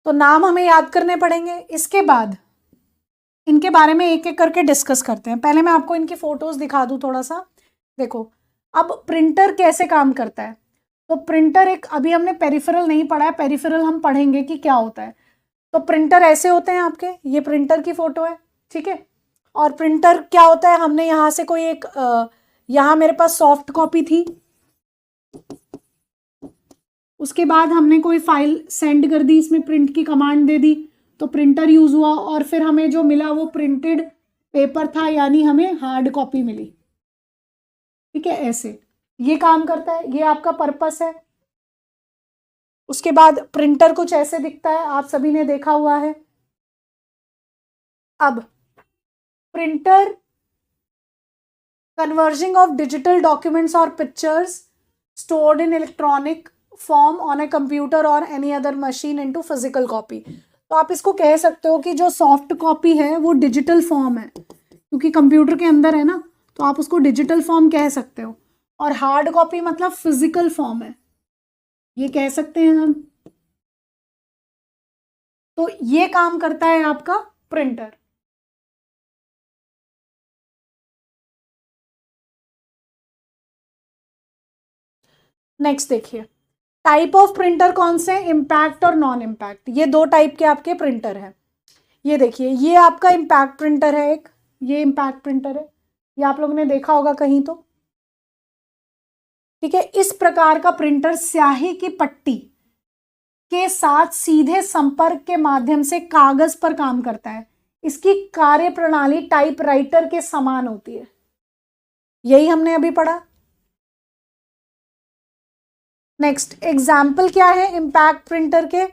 तो नाम हमें याद करने पड़ेंगे। इसके बाद इनके बारे में एक एक करके डिस्कस करते हैं। पहले मैं आपको इनकी फोटोज दिखा दूं थोड़ा सा। देखो, अब प्रिंटर कैसे काम करता है। तो प्रिंटर एक, अभी हमने पेरिफेरल नहीं पढ़ा है, पेरिफेरल हम पढ़ेंगे कि क्या होता है। तो प्रिंटर ऐसे होते हैं आपके, ये प्रिंटर की फोटो है, ठीक है। और प्रिंटर क्या होता है, हमने यहाँ से कोई एक यहाँ मेरे पास सॉफ्ट कॉपी थी, उसके बाद हमने कोई फाइल सेंड कर दी, इसमें प्रिंट की कमांड दे दी, तो प्रिंटर यूज हुआ और फिर हमें जो मिला वो प्रिंटेड पेपर था, यानी हमें हार्ड कॉपी मिली। ठीक है, ऐसे ये काम करता है, ये आपका पर्पस है। उसके बाद प्रिंटर कुछ ऐसे दिखता है, आप सभी ने देखा हुआ है। अब printer converting of digital documents और pictures stored in electronic form on a computer और any other machine into physical copy. तो आप इसको कह सकते हो कि जो सॉफ्ट कॉपी है वो डिजिटल फॉर्म है, क्योंकि कंप्यूटर के अंदर है ना, तो आप उसको डिजिटल फॉर्म कह सकते हो। और हार्ड कॉपी मतलब फिजिकल फॉर्म है, ये कह सकते हैं हम। तो ये काम करता है आपका प्रिंटर। नेक्स्ट देखिए, टाइप ऑफ प्रिंटर कौन से, इम्पैक्ट और नॉन इम्पैक्ट। ये दो टाइप के आपके प्रिंटर हैं। ये देखिए, ये आपका इम्पैक्ट प्रिंटर है एक, ये इम्पैक्ट प्रिंटर है, ये आप लोगों ने देखा होगा कहीं तो। ठीक है, इस प्रकार का प्रिंटर स्याही की पट्टी के साथ सीधे संपर्क के माध्यम से कागज पर काम करता है। इसकी कार्य प्रणाली टाइपराइटर के समान होती है, यही हमने अभी पढ़ा। नेक्स्ट एग्जाम्पल क्या है इम्पैक्ट प्रिंटर के,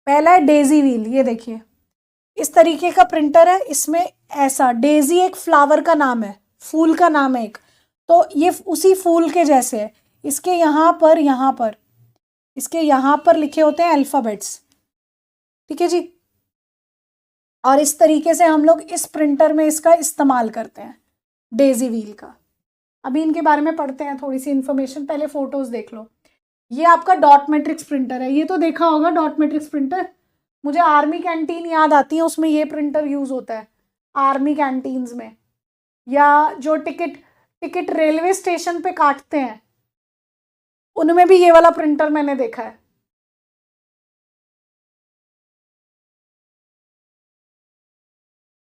पहला है डेजी व्हील। ये देखिए, इस तरीके का प्रिंटर है, इसमें ऐसा डेजी एक फ्लावर का नाम है, फूल का नाम है एक, तो ये उसी फूल के जैसे है। इसके इसके यहां पर लिखे होते हैं अल्फाबेट्स। ठीक है जी, और इस तरीके से हम लोग इस प्रिंटर में इसका इस्तेमाल करते हैं, डेजी व्हील का। अभी इनके बारे में पढ़ते हैं थोड़ी सी इंफॉर्मेशन, पहले फोटोज देख लो। ये आपका डॉट मैट्रिक्स प्रिंटर है, ये तो देखा होगा डॉट मैट्रिक्स प्रिंटर। मुझे आर्मी कैंटीन याद आती है, उसमें ये प्रिंटर यूज होता है आर्मी कैंटीन्स में, या जो टिकट टिकट रेलवे स्टेशन पे काटते हैं उनमें भी ये वाला प्रिंटर मैंने देखा है।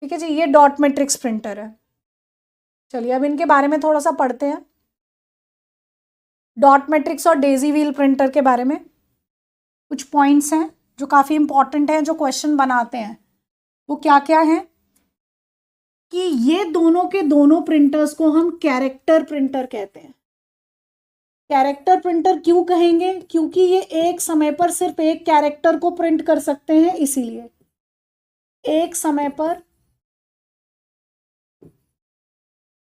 ठीक है जी, ये डॉट मैट्रिक्स प्रिंटर है। चलिए अब इनके बारे में थोड़ा सा पढ़ते हैं, डॉट मैट्रिक्स और डेजी व्हील प्रिंटर के बारे में कुछ पॉइंट्स हैं जो काफ़ी इंपॉर्टेंट हैं, जो क्वेश्चन बनाते हैं। वो क्या क्या है कि ये दोनों के दोनों प्रिंटर्स को हम कैरेक्टर प्रिंटर कहते हैं। कैरेक्टर प्रिंटर क्यों कहेंगे, क्योंकि ये एक समय पर सिर्फ एक कैरेक्टर को प्रिंट कर सकते हैं, इसीलिए एक समय पर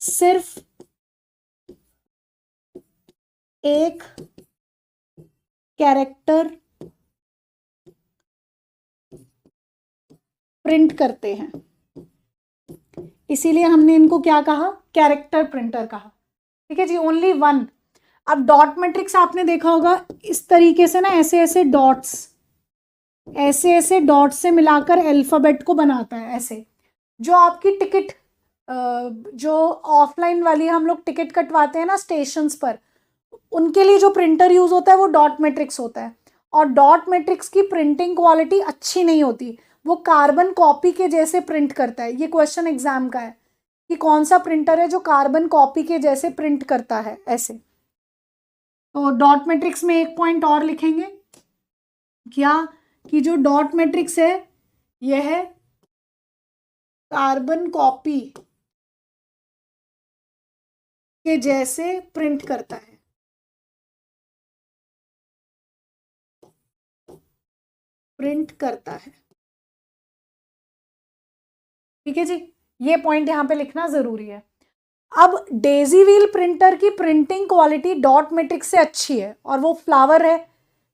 सिर्फ एक कैरेक्टर प्रिंट करते हैं, इसीलिए हमने इनको क्या कहा, कैरेक्टर प्रिंटर कहा। ठीक है जी, ओनली वन। अब डॉट मैट्रिक्स आपने देखा होगा, इस तरीके से ना ऐसे ऐसे डॉट्स से मिलाकर अल्फाबेट को बनाता है ऐसे। जो आपकी टिकट जो ऑफलाइन वाली हम लोग टिकट कटवाते हैं ना स्टेशंस पर, उनके लिए जो प्रिंटर यूज होता है वो डॉट मैट्रिक्स होता है। और डॉट मैट्रिक्स की प्रिंटिंग क्वालिटी अच्छी नहीं होती, वो कार्बन कॉपी के जैसे प्रिंट करता है। ये क्वेश्चन एग्जाम का है कि कौन सा प्रिंटर है जो कार्बन कॉपी के जैसे प्रिंट करता है ऐसे। तो डॉट मैट्रिक्स में एक पॉइंट और लिखेंगे क्या, कि जो डॉट मैट्रिक्स है यह है कार्बन कॉपी के जैसे प्रिंट करता है। ठीक है जी, ये पॉइंट यहां पे लिखना जरूरी है। अब डेजी व्हील प्रिंटर की प्रिंटिंग क्वालिटी डॉट मैट्रिक्स से अच्छी है, और वो फ्लावर है,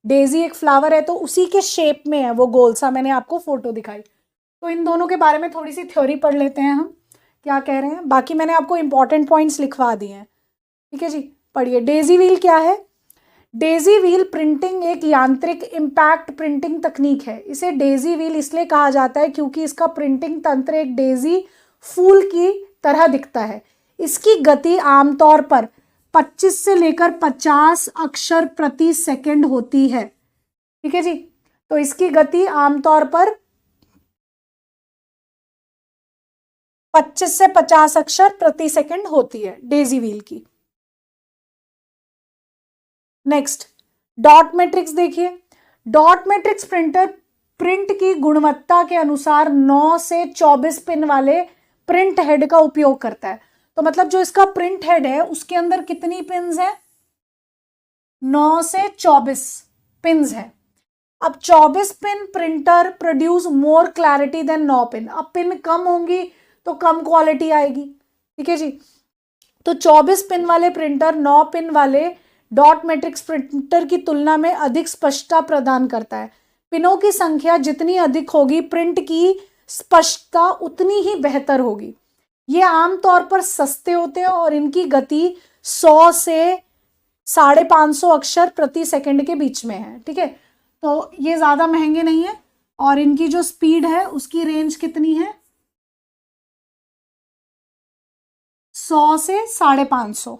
डेजी एक फ्लावर है तो उसी के शेप में है वो गोल सा, मैंने आपको फोटो दिखाई। तो इन दोनों के बारे में थोड़ी सी थ्योरी पढ़ लेते हैं हम, क्या कह रहे हैं। बाकी मैंने आपको इंपॉर्टेंट पॉइंट्स लिखवा दिए हैं। ठीक है जी, पढ़िए। डेजी व्हील क्या है, डेजी व्हील प्रिंटिंग एक यांत्रिक इम्पैक्ट प्रिंटिंग तकनीक है। इसे डेजी व्हील इसलिए कहा जाता है क्योंकि इसका प्रिंटिंग तंत्र एक डेजी फूल की तरह दिखता है। इसकी गति आमतौर पर 25 से लेकर 50 अक्षर प्रति सेकंड होती है। ठीक है जी, तो इसकी गति आमतौर पर 25 से 50 अक्षर प्रति सेकंड होती है डेजी व्हील की। नेक्स्ट डॉट मैट्रिक्स देखिए, डॉट मैट्रिक्स प्रिंटर प्रिंट की गुणवत्ता के अनुसार 9 से 24 पिन वाले प्रिंट हेड का उपयोग करता है। तो मतलब जो इसका प्रिंट हेड है उसके अंदर कितनी पिन्स है? 9 से 24 पिन्स है। अब 24 pin printer produce more clarity than 9 pin. अब पिन कम होंगी तो कम क्वालिटी आएगी, ठीक है जी। तो 24 पिन वाले प्रिंटर 9 पिन वाले डॉट मैट्रिक्स प्रिंटर की तुलना में अधिक स्पष्टता प्रदान करता है। पिनों की संख्या जितनी अधिक होगी प्रिंट की स्पष्टता उतनी ही बेहतर होगी। ये आमतौर पर सस्ते होते हैं और इनकी गति 100 से 550 अक्षर प्रति सेकंड के बीच में है, ठीक है। तो ये ज्यादा महंगे नहीं है और इनकी जो स्पीड है उसकी रेंज कितनी है? 100 से 550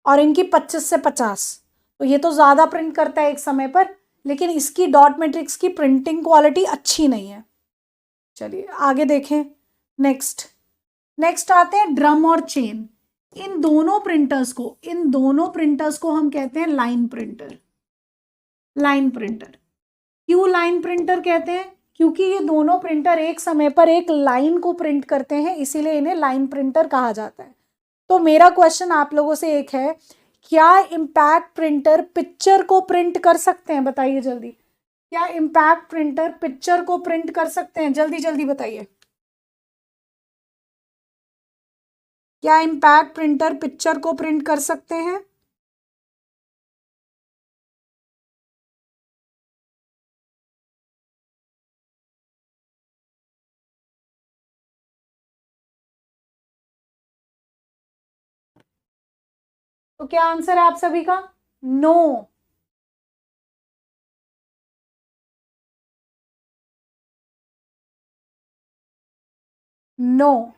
और इनकी 25 से 50। तो ये तो ज्यादा प्रिंट करता है एक समय पर, लेकिन इसकी डॉट मैट्रिक्स की प्रिंटिंग क्वालिटी अच्छी नहीं है। चलिए आगे देखें। नेक्स्ट आते हैं ड्रम और चेन। इन दोनों प्रिंटर्स को हम कहते हैं लाइन प्रिंटर। क्यों लाइन प्रिंटर कहते हैं? क्योंकि ये दोनों प्रिंटर एक समय पर एक लाइन को प्रिंट करते हैं, इसीलिए इन्हें लाइन प्रिंटर कहा जाता है। तो मेरा क्वेश्चन आप लोगों से एक है, क्या इम्पैक्ट प्रिंटर पिक्चर को प्रिंट कर सकते हैं? बताइए जल्दी। क्या इम्पैक्ट प्रिंटर पिक्चर को प्रिंट कर सकते हैं? जल्दी जल्दी बताइए। क्या इम्पैक्ट प्रिंटर पिक्चर को प्रिंट कर सकते हैं? तो क्या आंसर है आप सभी का? नो। नो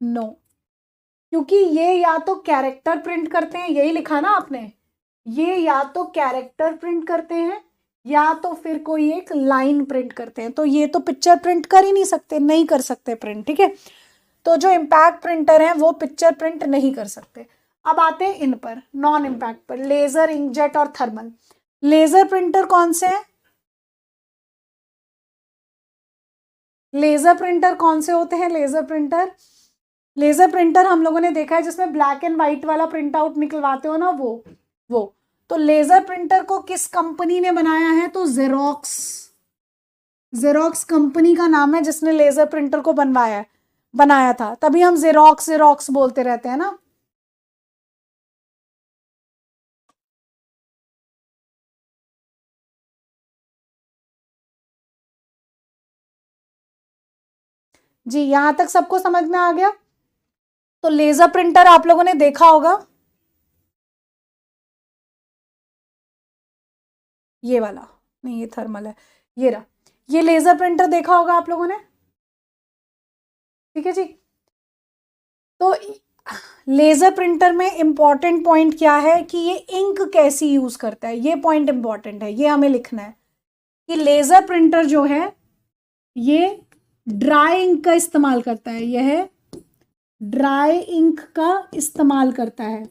नो, क्योंकि ये या तो कैरेक्टर प्रिंट करते हैं, यही लिखा ना आपने, ये या तो कैरेक्टर प्रिंट करते हैं या तो फिर कोई एक लाइन प्रिंट करते हैं। तो ये तो पिक्चर प्रिंट कर ही नहीं सकते, नहीं कर सकते प्रिंट, ठीक है। तो जो इम्पैक्ट प्रिंटर हैं वो पिक्चर प्रिंट नहीं कर सकते। अब आते हैं इन पर, नॉन इम्पैक्ट पर, लेजर, इंकजेट और थर्मल। लेजर प्रिंटर कौन से हैं? लेजर प्रिंटर कौन से होते हैं? लेजर प्रिंटर हम लोगों ने देखा है जिसमें ब्लैक एंड व्हाइट वाला प्रिंट आउट निकलवाते हो ना, वो। तो लेजर प्रिंटर को किस कंपनी ने बनाया है? तो जेरोक्स कंपनी का नाम है जिसने लेजर प्रिंटर को बनाया था। तभी हम जेरोक्स बोलते रहते हैं ना। जी, यहां तक सबको समझ में आ गया? तो लेजर प्रिंटर आप लोगों ने देखा होगा, ये वाला नहीं, ये थर्मल है, ये रहा। ये लेजर प्रिंटर देखा होगा आप लोगों ने, ठीक है जी। तो लेजर प्रिंटर में इंपॉर्टेंट पॉइंट क्या है कि ये इंक कैसी यूज करता है, ये पॉइंट इंपॉर्टेंट है, ये हमें लिखना है कि लेजर प्रिंटर जो है ये ड्राई इंक का इस्तेमाल करता है। यह ड्राई इंक का इस्तेमाल करता है,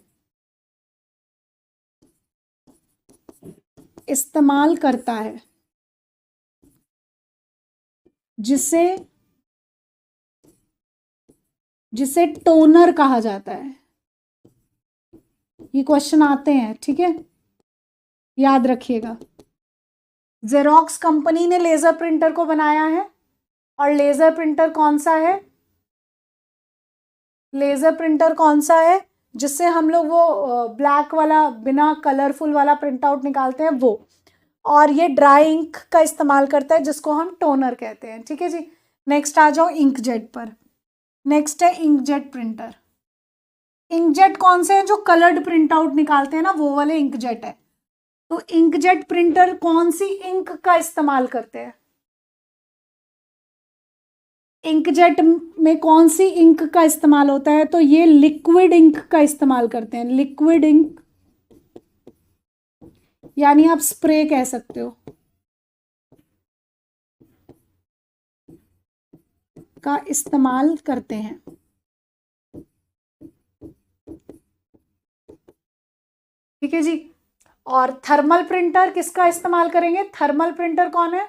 जिसे टोनर कहा जाता है। ये क्वेश्चन आते हैं, ठीक है, याद रखिएगा। जेरोक्स कंपनी ने लेजर प्रिंटर को बनाया है और लेजर प्रिंटर कौन सा है जिससे हम लोग वो ब्लैक वाला बिना कलरफुल वाला प्रिंट आउट निकालते हैं, वो। और ये ड्राई इंक का इस्तेमाल करता है जिसको हम टोनर कहते हैं, ठीक है जी। नेक्स्ट आ जाओ इंकजेट पर। नेक्स्ट है इंकजेट प्रिंटर। इंकजेट कौन से हैं? जो कलर्ड प्रिंट आउट निकालते हैं ना, वो वाले इंकजेट है। तो इंकजेट प्रिंटर कौन सी इंक का इस्तेमाल करते हैं? इंकजेट में कौन सी इंक का इस्तेमाल होता है? तो ये लिक्विड इंक का इस्तेमाल करते हैं। लिक्विड इंक यानी आप स्प्रे कह सकते हो, का इस्तेमाल करते हैं, ठीक है जी। और थर्मल प्रिंटर किसका इस्तेमाल करेंगे? थर्मल प्रिंटर कौन है?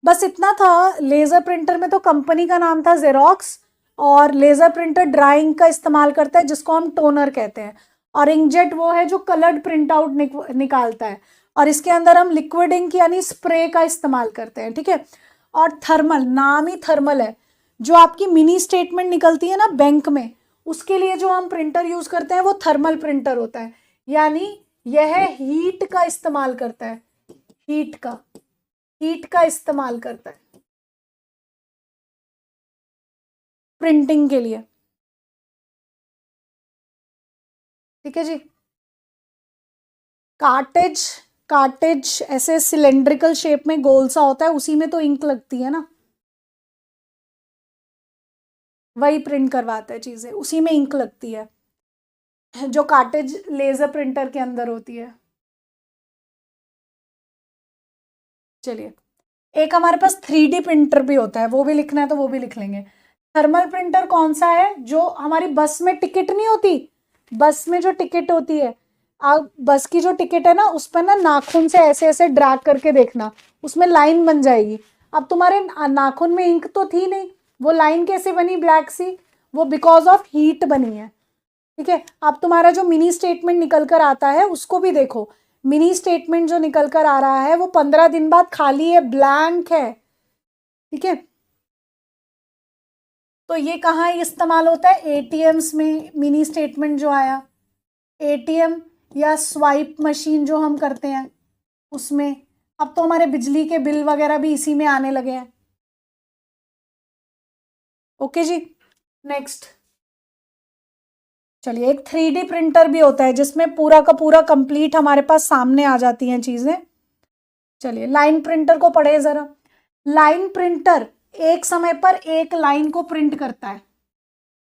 बस इतना था। लेजर प्रिंटर में तो कंपनी का नाम था जेरोक्स, और लेजर प्रिंटर ड्राइंग का इस्तेमाल करता है जिसको हम टोनर कहते हैं, और इंकजेट वो है जो कलर्ड प्रिंट आउट निकालता है, और इसके अंदर हम लिक्विड इंक यानी स्प्रे का इस्तेमाल करते हैं, ठीक है। और थर्मल, नाम ही थर्मल है। जो आपकी मिनी स्टेटमेंट निकलती है ना बैंक में, उसके लिए जो हम प्रिंटर यूज करते हैं वो थर्मल प्रिंटर होता है, यानी यह हीट का इस्तेमाल करता है, हीट का इस्तेमाल करता है प्रिंटिंग के लिए, ठीक है जी। कार्टेज, कार्टेज ऐसे सिलेंड्रिकल शेप में गोल सा होता है, उसी में तो इंक लगती है ना, वही प्रिंट करवाता है चीजें, उसी में इंक लगती है, जो कार्टेज लेजर प्रिंटर के अंदर होती है। चलिए, एक हमारे पास 3D प्रिंटर भी होता है, वो भी लिखना है तो वो भी लिख लेंगे। थर्मल प्रिंटर कौन सा है? जो हमारी बस में टिकट नहीं होती, बस में जो टिकट होती है, आप बस की जो टिकट है ना, उस पर ना नाखून से ऐसे ऐसे ड्रैग करके देखना, उसमें लाइन बन जाएगी। अब तुम्हारे नाखून में इंक तो थी नहीं, वो लाइन कैसे बनी ब्लैक सी? वो बिकॉज ऑफ हीट बनी है, ठीक है। अब तुम्हारा जो मिनी स्टेटमेंट निकल कर आता है उसको भी देखो, मिनी स्टेटमेंट जो निकल कर आ रहा है वो 15 दिन बाद खाली है, ब्लैंक है, ठीक है। तो ये कहाँ इस्तेमाल होता है? एटीएम्स में मिनी स्टेटमेंट जो आया, एटीएम या स्वाइप मशीन जो हम करते हैं उसमें। अब तो हमारे बिजली के बिल वगैरह भी इसी में आने लगे हैं। ओके जी, नेक्स्ट। चलिए, एक 3D प्रिंटर भी होता है जिसमें पूरा का पूरा कंप्लीट हमारे पास सामने आ जाती हैं चीजें। चलिए, लाइन प्रिंटर को पढ़े जरा। लाइन प्रिंटर एक समय पर एक लाइन को प्रिंट करता है,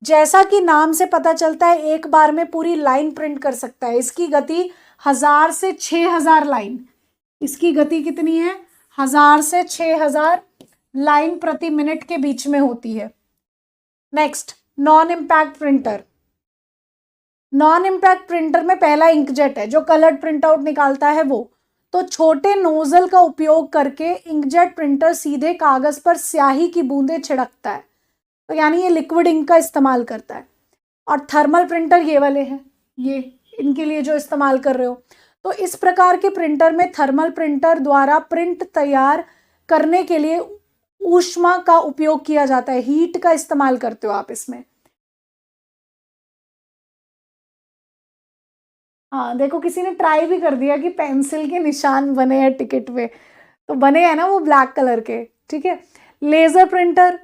जैसा कि नाम से पता चलता है एक बार में पूरी लाइन प्रिंट कर सकता है। इसकी गति 1000 से 6000 लाइन, इसकी गति कितनी है? 1000 से 6000 लाइन प्रति मिनट के बीच में होती है। Next, non impact printer. Non impact printer में पहला इंकजेट है जो कलर्ड प्रिंट आउट निकालता है वो, तो छोटे नोजल का उपयोग करके इंकजेट प्रिंटर सीधे कागज पर स्याही की बूंदें छिड़कता है, तो यानी ये लिक्विड इंक का इस्तेमाल करता है। और थर्मल प्रिंटर ये वाले हैं, ये इनके लिए जो इस्तेमाल कर रहे हो। तो इस प्रकार के प्रिंटर में थर्मल प्रिंटर द्वारा प्रिंट तैयार करने के लिए ऊष्मा का उपयोग किया जाता है, हीट का इस्तेमाल करते हो आप इसमें। हाँ देखो, किसी ने ट्राई भी कर दिया कि पेंसिल के निशान बने हैं टिकट पे, तो बने हैं ना वो ब्लैक कलर के, ठीक है। लेजर प्रिंटर,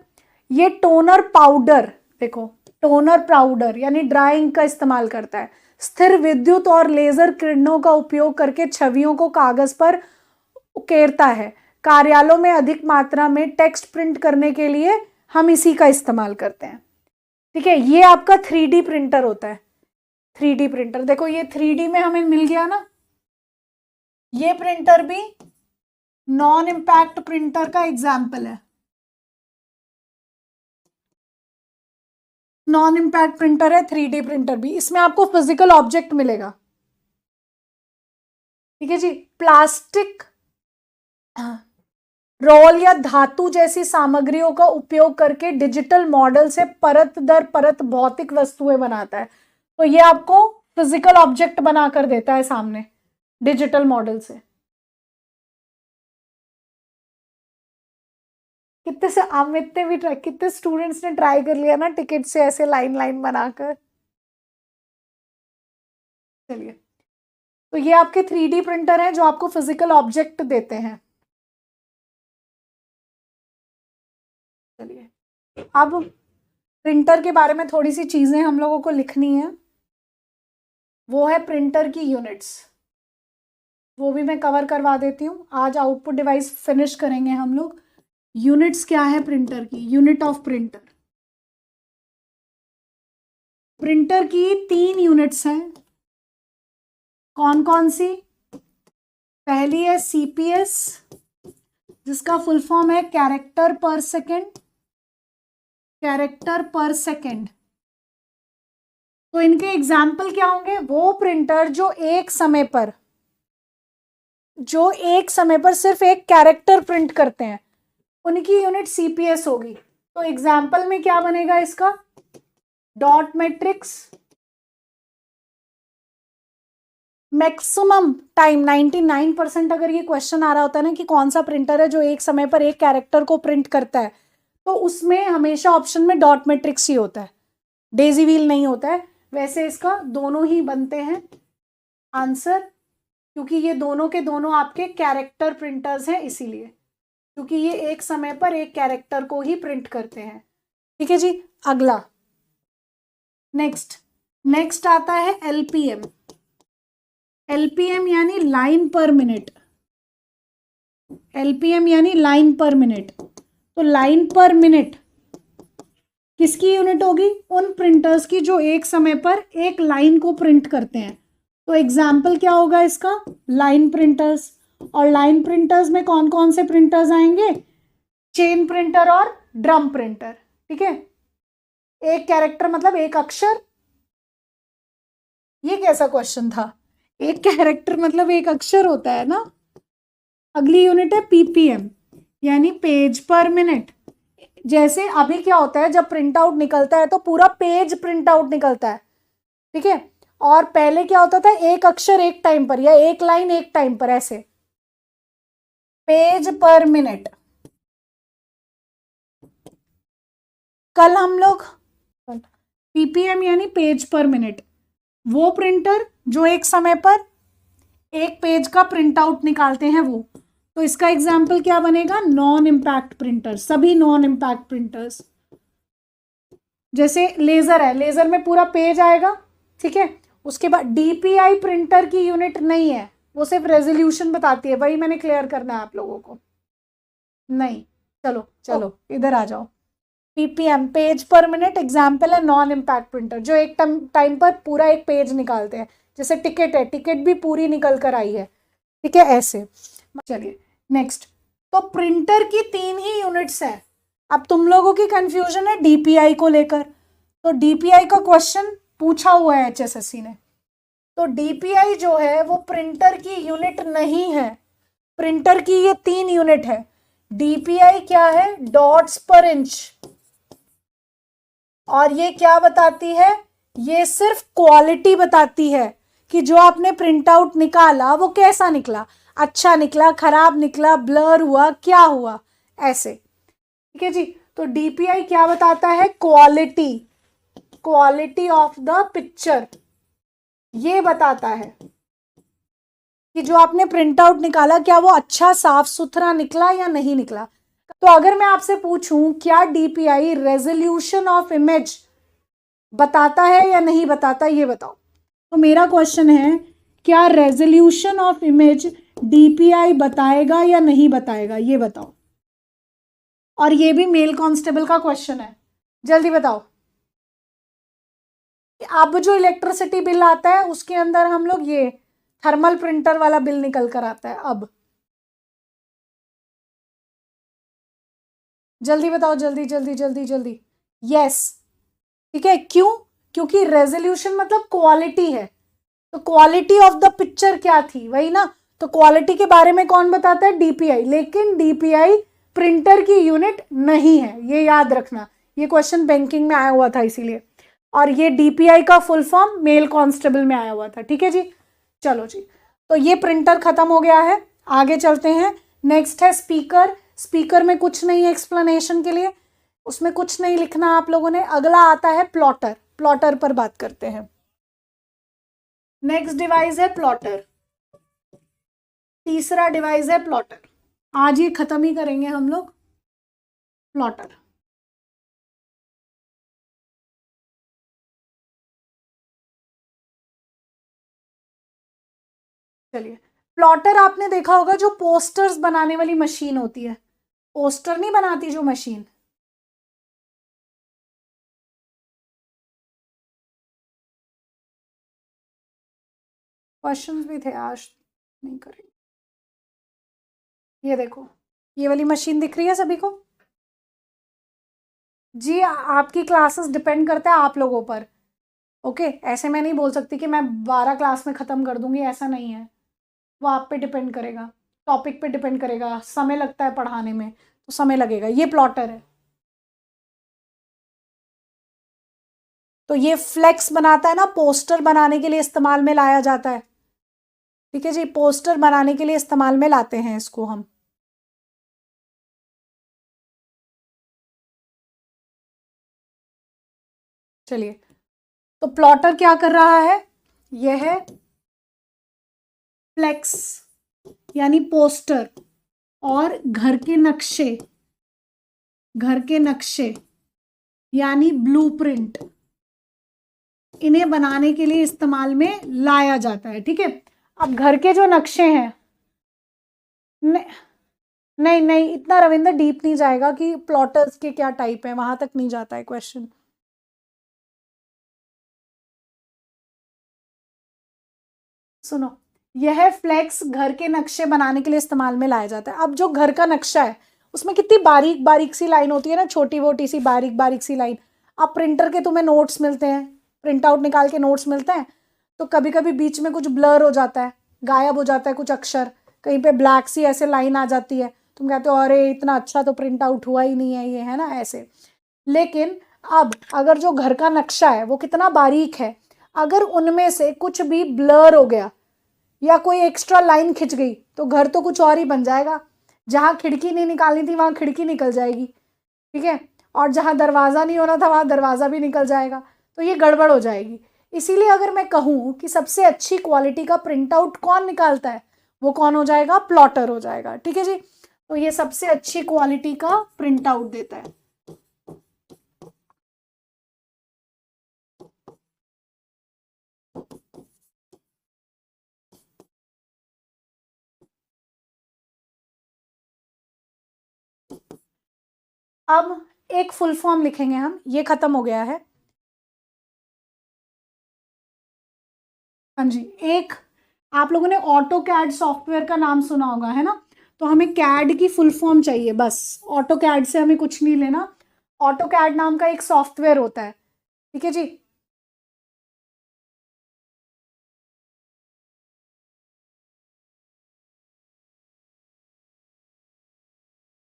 ये टोनर पाउडर, देखो टोनर पाउडर यानी ड्राइंग का इस्तेमाल करता है, स्थिर विद्युत और लेजर किरणों का उपयोग करके छवियों को कागज पर उकेरता है। कार्यालयों में अधिक मात्रा में टेक्स्ट प्रिंट करने के लिए हम इसी का इस्तेमाल करते हैं, ठीक है। ये आपका 3D प्रिंटर होता है। 3D प्रिंटर देखो, ये 3D में हमें मिल गया ना, ये प्रिंटर भी नॉन इम्पैक्ट प्रिंटर का एग्जाम्पल है। नॉन इम्पैक्ट प्रिंटर है 3D प्रिंटर भी, इसमें आपको फिजिकल ऑब्जेक्ट मिलेगा, ठीक है जी। प्लास्टिक, रोल या धातु जैसी सामग्रियों का उपयोग करके डिजिटल मॉडल से परत दर परत भौतिक वस्तुएं बनाता है, तो ये आपको फिजिकल ऑब्जेक्ट बनाकर देता है सामने डिजिटल मॉडल से। कितने से अमित ने भी ट्राई, कितने स्टूडेंट्स ने ट्राई कर लिया ना टिकट से ऐसे लाइन लाइन बनाकर। चलिए, तो ये आपके 3D प्रिंटर हैं जो आपको फिजिकल ऑब्जेक्ट देते हैं। चलिए, अब प्रिंटर के बारे में थोड़ी सी चीजें हम लोगों को लिखनी है, वो है प्रिंटर की यूनिट्स, वो भी मैं कवर करवा देती हूँ। आज आउटपुट डिवाइस फिनिश करेंगे हम लोग। यूनिट्स क्या है प्रिंटर की? यूनिट ऑफ प्रिंटर, प्रिंटर की 3 यूनिट्स हैं। कौन कौन सी? पहली है CPS, जिसका फुल फॉर्म है character per second, character per second. तो इनके एग्जाम्पल क्या होंगे? वो प्रिंटर जो एक समय पर सिर्फ एक कैरेक्टर प्रिंट करते हैं, उनकी यूनिट सीपीएस होगी। तो एग्जाम्पल में क्या बनेगा इसका? Dot matrix maximum time 99%। अगर ये क्वेश्चन आ रहा होता है ना कि कौन सा प्रिंटर है जो एक समय पर एक कैरेक्टर को प्रिंट करता है, तो उसमें हमेशा ऑप्शन में डॉट मैट्रिक्स ही होता है, डेजी व्हील नहीं होता है। वैसे इसका दोनों ही बनते हैं आंसर, क्योंकि ये दोनों के दोनों आपके कैरेक्टर प्रिंटर्स हैं, इसीलिए, क्योंकि ये एक समय पर एक कैरेक्टर को ही प्रिंट करते हैं। ठीक है जी। अगला नेक्स्ट आता है एलपीएम। एलपीएम यानी लाइन पर मिनट। एलपीएम यानी लाइन पर मिनट। तो लाइन पर मिनट किसकी यूनिट होगी? उन प्रिंटर्स की जो एक समय पर एक लाइन को प्रिंट करते हैं। तो एग्जाम्पल क्या होगा इसका? Line printers. और लाइन प्रिंटर्स में कौन कौन से प्रिंटर्स आएंगे? चेन प्रिंटर और ड्रम प्रिंटर। ठीक है, एक कैरेक्टर मतलब एक अक्षर। ये कैसा क्वेश्चन था? एक कैरेक्टर मतलब एक अक्षर होता है ना। अगली यूनिट है पीपीएम यानी पेज पर मिनट। जैसे अभी क्या होता है, जब प्रिंट आउट निकलता है तो पूरा पेज प्रिंट आउट निकलता है। ठीक है, और पहले क्या होता था? एक अक्षर एक टाइम पर या एक लाइन एक टाइम पर, ऐसे। पेज पर मिनट। कल हम लोग पीपीएम यानी पेज पर मिनट, वो प्रिंटर जो एक समय पर एक पेज का प्रिंट आउट निकालते हैं वो। तो इसका एग्जाम्पल क्या बनेगा? Non impact printer. सभी नॉन इम्पैक्ट प्रिंटर्स, जैसे लेजर है, लेजर में पूरा पेज आएगा। ठीक है, उसके बाद डीपीआई प्रिंटर की यूनिट नहीं है, वो सिर्फ रेजोल्यूशन बताती है। वही मैंने क्लियर करना है आप लोगों को। नहीं, चलो चलो इधर आ जाओ। पीपीएम पेज पर मिनट एग्जाम्पल है नॉन इम्पैक्ट प्रिंटर, जो एक टाइम पर पूरा एक पेज निकालते हैं। जैसे टिकट है, टिकट भी पूरी निकल कर आई है। ठीक है, ऐसे। चलिए नेक्स्ट। तो प्रिंटर की 3 ही यूनिट्स है। अब तुम लोगों की कंफ्यूजन है डीपीआई को लेकर, तो डीपीआई का क्वेश्चन पूछा हुआ है एचएसएससी ने। तो डीपीआई जो है वो प्रिंटर की यूनिट नहीं है। प्रिंटर की ये 3 यूनिट है। डीपीआई क्या है? डॉट्स पर इंच। और ये क्या बताती है? ये सिर्फ क्वालिटी बताती है कि जो आपने प्रिंट आउट निकाला वो कैसा निकला, अच्छा निकला, खराब निकला, ब्लर हुआ, क्या हुआ, ऐसे। ठीक है जी। तो डीपीआई क्या बताता है? Quality, quality of the picture. ये बताता है कि जो आपने प्रिंट आउट निकाला क्या वो अच्छा साफ सुथरा निकला या नहीं निकला। तो अगर मैं आपसे पूछूं क्या डीपीआई रेजोल्यूशन ऑफ इमेज बताता है या नहीं बताता, ये बताओ। तो मेरा क्वेश्चन है, क्या रेजोल्यूशन ऑफ इमेज डीपीआई बताएगा या नहीं बताएगा, ये बताओ। और ये भी मेल कांस्टेबल का क्वेश्चन है, जल्दी बताओ। अब जो इलेक्ट्रिसिटी बिल आता है उसके अंदर हम लोग ये थर्मल प्रिंटर वाला बिल निकल कर आता है। अब जल्दी बताओ, जल्दी जल्दी जल्दी जल्दी। यस। ठीक है, क्यों? क्योंकि रेजोल्यूशन मतलब क्वालिटी है। तो क्वालिटी ऑफ द पिक्चर क्या थी, वही ना। तो क्वालिटी के बारे में कौन बताता है? डीपीआई। लेकिन डीपीआई प्रिंटर की यूनिट नहीं है, ये याद रखना। ये क्वेश्चन बैंकिंग में आया हुआ था इसीलिए। और ये डीपीआई का फुल फॉर्म मेल कांस्टेबल में आया हुआ था। ठीक है जी। चलो जी, तो ये प्रिंटर खत्म हो गया है। आगे चलते हैं। नेक्स्ट है स्पीकर। स्पीकर में कुछ नहीं है एक्सप्लेनेशन के लिए, उसमें कुछ नहीं लिखना आप लोगों ने। अगला आता है प्लॉटर। प्लॉटर पर बात करते हैं। नेक्स्ट डिवाइस है प्लॉटर। तीसरा डिवाइस है प्लॉटर। आज ये खत्म ही करेंगे हम लोग प्लॉटर। चलिए, प्लॉटर आपने देखा होगा जो पोस्टर्स बनाने वाली मशीन होती है। पोस्टर नहीं बनाती जो मशीन, क्वेश्चंस भी थे आज, नहीं करेंगे। ये देखो, ये वाली मशीन दिख रही है सभी को जी। आपकी क्लासेस डिपेंड करता है आप लोगों पर। ओके, ऐसे मैं नहीं बोल सकती कि मैं 12 क्लास में ख़त्म कर दूंगी, ऐसा नहीं है। वो आप पे डिपेंड करेगा, टॉपिक पे डिपेंड करेगा, समय लगता है पढ़ाने में तो समय लगेगा। ये प्लॉटर है, तो ये फ्लेक्स बनाता है ना, पोस्टर बनाने के लिए इस्तेमाल में लाया जाता है। ठीक है जी, पोस्टर बनाने के लिए इस्तेमाल में लाते हैं इसको हम। चलिए, तो प्लॉटर क्या कर रहा है, यह है फ्लेक्स यानी पोस्टर, और घर के नक्शे, घर के नक्शे यानी ब्लूप्रिंट, इन्हें बनाने के लिए इस्तेमाल में लाया जाता है। ठीक है, अब घर के जो नक्शे हैं, नहीं नहीं, इतना रविंद्र डीप नहीं जाएगा कि प्लॉटर्स के क्या टाइप है, वहां तक नहीं जाता है क्वेश्चन। सुनो, यह फ्लेक्स घर के नक्शे बनाने के लिए इस्तेमाल में लाया जाता है। अब जो घर का नक्शा है उसमें कितनी बारीक बारीक सी लाइन होती है ना, छोटी मोटी सी बारीक बारीक सी लाइन। अब प्रिंटर के तुम्हें नोट्स मिलते हैं, प्रिंट आउट निकाल के नोट्स मिलते हैं, तो कभी कभी बीच में कुछ ब्लर हो जाता है, गायब हो जाता है कुछ अक्षर, कहीं पे ब्लैक सी ऐसे लाइन आ जाती है, तुम कहते हो अरे इतना अच्छा तो प्रिंट आउट हुआ ही नहीं है ये, है ना ऐसे। लेकिन अब अगर जो घर का नक्शा है वो कितना बारीक है, अगर उनमें से कुछ भी ब्लर हो गया या कोई एक्स्ट्रा लाइन खिंच गई तो घर तो कुछ और ही बन जाएगा। जहां खिड़की नहीं निकालनी थी वहां खिड़की निकल जाएगी, ठीक है, और जहां दरवाजा नहीं होना था वहां दरवाजा भी निकल जाएगा, तो ये गड़बड़ हो जाएगी। इसीलिए अगर मैं कहूं कि सबसे अच्छी क्वालिटी का प्रिंट आउट कौन निकालता है, वो कौन हो जाएगा, प्लॉटर हो जाएगा। ठीक है जी, तो ये सबसे अच्छी क्वालिटी का प्रिंट आउट देता है। अब एक फुल फॉर्म लिखेंगे हम, ये खत्म हो गया है। हाँ जी, एक आप लोगों ने ऑटो कैड सॉफ्टवेयर का नाम सुना होगा, है ना, तो हमें कैड की फुल फॉर्म चाहिए बस, ऑटो कैड से हमें कुछ नहीं लेना। ऑटो कैड नाम का एक सॉफ्टवेयर होता है, ठीक है जी।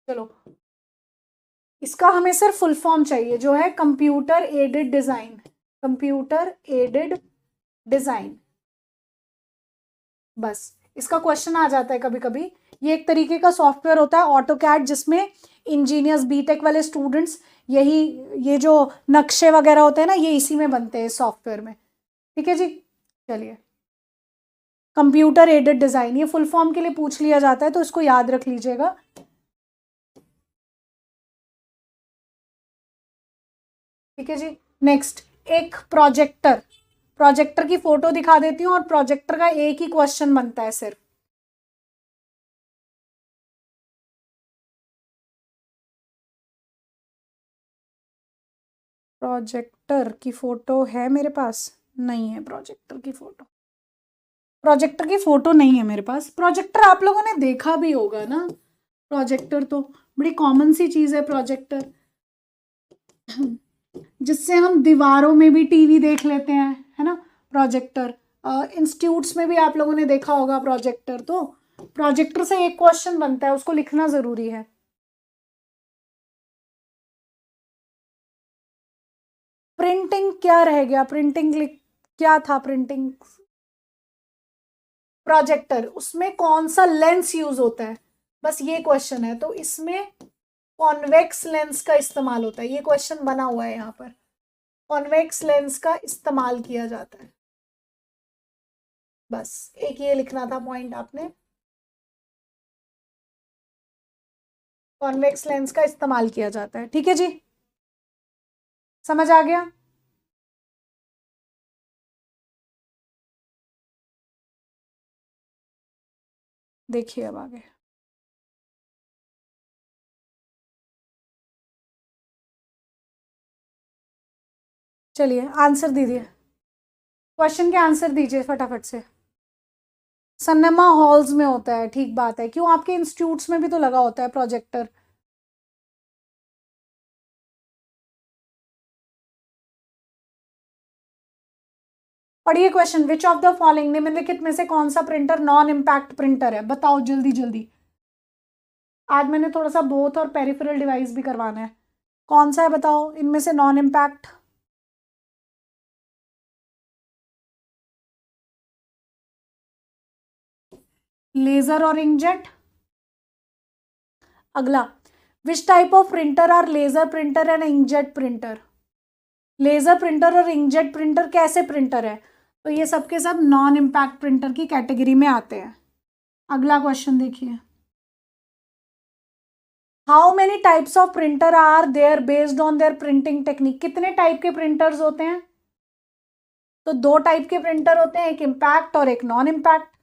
चलो, इसका हमें सिर्फ फुल फॉर्म चाहिए जो है computer aided design, computer aided design, बस। इसका क्वेश्चन आ जाता है कभी कभी। ये एक तरीके का सॉफ्टवेयर होता है ऑटो कैड, जिसमें इंजीनियर्स बीटेक वाले स्टूडेंट्स यही, ये जो नक्शे वगैरह होते हैं ना, ये इसी में बनते हैं सॉफ्टवेयर में। ठीक है जी, चलिए, कंप्यूटर एडेड डिजाइन, ये फुल फॉर्म के लिए पूछ लिया जाता है तो इसको याद रख लीजिएगा। ठीक है जी, नेक्स्ट, एक प्रोजेक्टर, प्रोजेक्टर की फोटो दिखा देती हूँ और प्रोजेक्टर का एक ही क्वेश्चन बनता है सिर्फ। प्रोजेक्टर की फोटो है मेरे पास? नहीं है प्रोजेक्टर की फोटो, प्रोजेक्टर की फोटो नहीं है मेरे पास। प्रोजेक्टर आप लोगों ने देखा भी होगा ना, प्रोजेक्टर तो बड़ी कॉमन सी चीज है प्रोजेक्टर, जिससे हम दीवारों में भी टीवी देख लेते हैं, है ना, प्रोजेक्टर। इंस्टीट्यूट्स में भी आप लोगों ने देखा होगा प्रोजेक्टर। तो प्रोजेक्टर से एक क्वेश्चन बनता है, उसको लिखना जरूरी है। प्रिंटिंग क्या रह गया, प्रिंटिंग क्या था, प्रिंटिंग प्रोजेक्टर, उसमें कौन सा लेंस यूज होता है, बस ये क्वेश्चन है। तो इसमें कॉन्वेक्स लेंस का इस्तेमाल होता है, ये क्वेश्चन बना हुआ है यहाँ पर, कॉन्वेक्स लेंस का इस्तेमाल किया जाता है। बस एक ये लिखना था पॉइंट आपने, कॉन्वेक्स लेंस का इस्तेमाल किया जाता है। ठीक है जी, समझ आ गया? देखिए अब आगे, चलिए आंसर दीजिए, क्वेश्चन के आंसर दीजिए फटाफट से। सिनेमा हॉल्स में होता है, ठीक बात है, क्यों आपके इंस्टीट्यूट्स में भी तो लगा होता है प्रोजेक्टर। पढ़िए question, which of the following, निम्नलिखित में से कौन सा प्रिंटर नॉन इम्पैक्ट प्रिंटर है, बताओ जल्दी जल्दी। आज मैंने थोड़ा सा बोथ और पेरिफेरल डिवाइस भी करवाना है, कौन सा है बताओ इनमें से नॉन इम्पैक्ट। लेजर और इंकजेट। अगला, which type of printer are laser printer and inkjet printer. Laser printer और इंकजेट प्रिंटर कैसे प्रिंटर है, तो ये सब के सब नॉन इम्पैक्ट प्रिंटर की कैटेगरी में आते हैं। अगला क्वेश्चन देखिए, how many types of printer are there based on their printing technique. कितने टाइप के प्रिंटर्स होते हैं, तो दो टाइप के प्रिंटर होते हैं, एक इम्पैक्ट और एक non impact.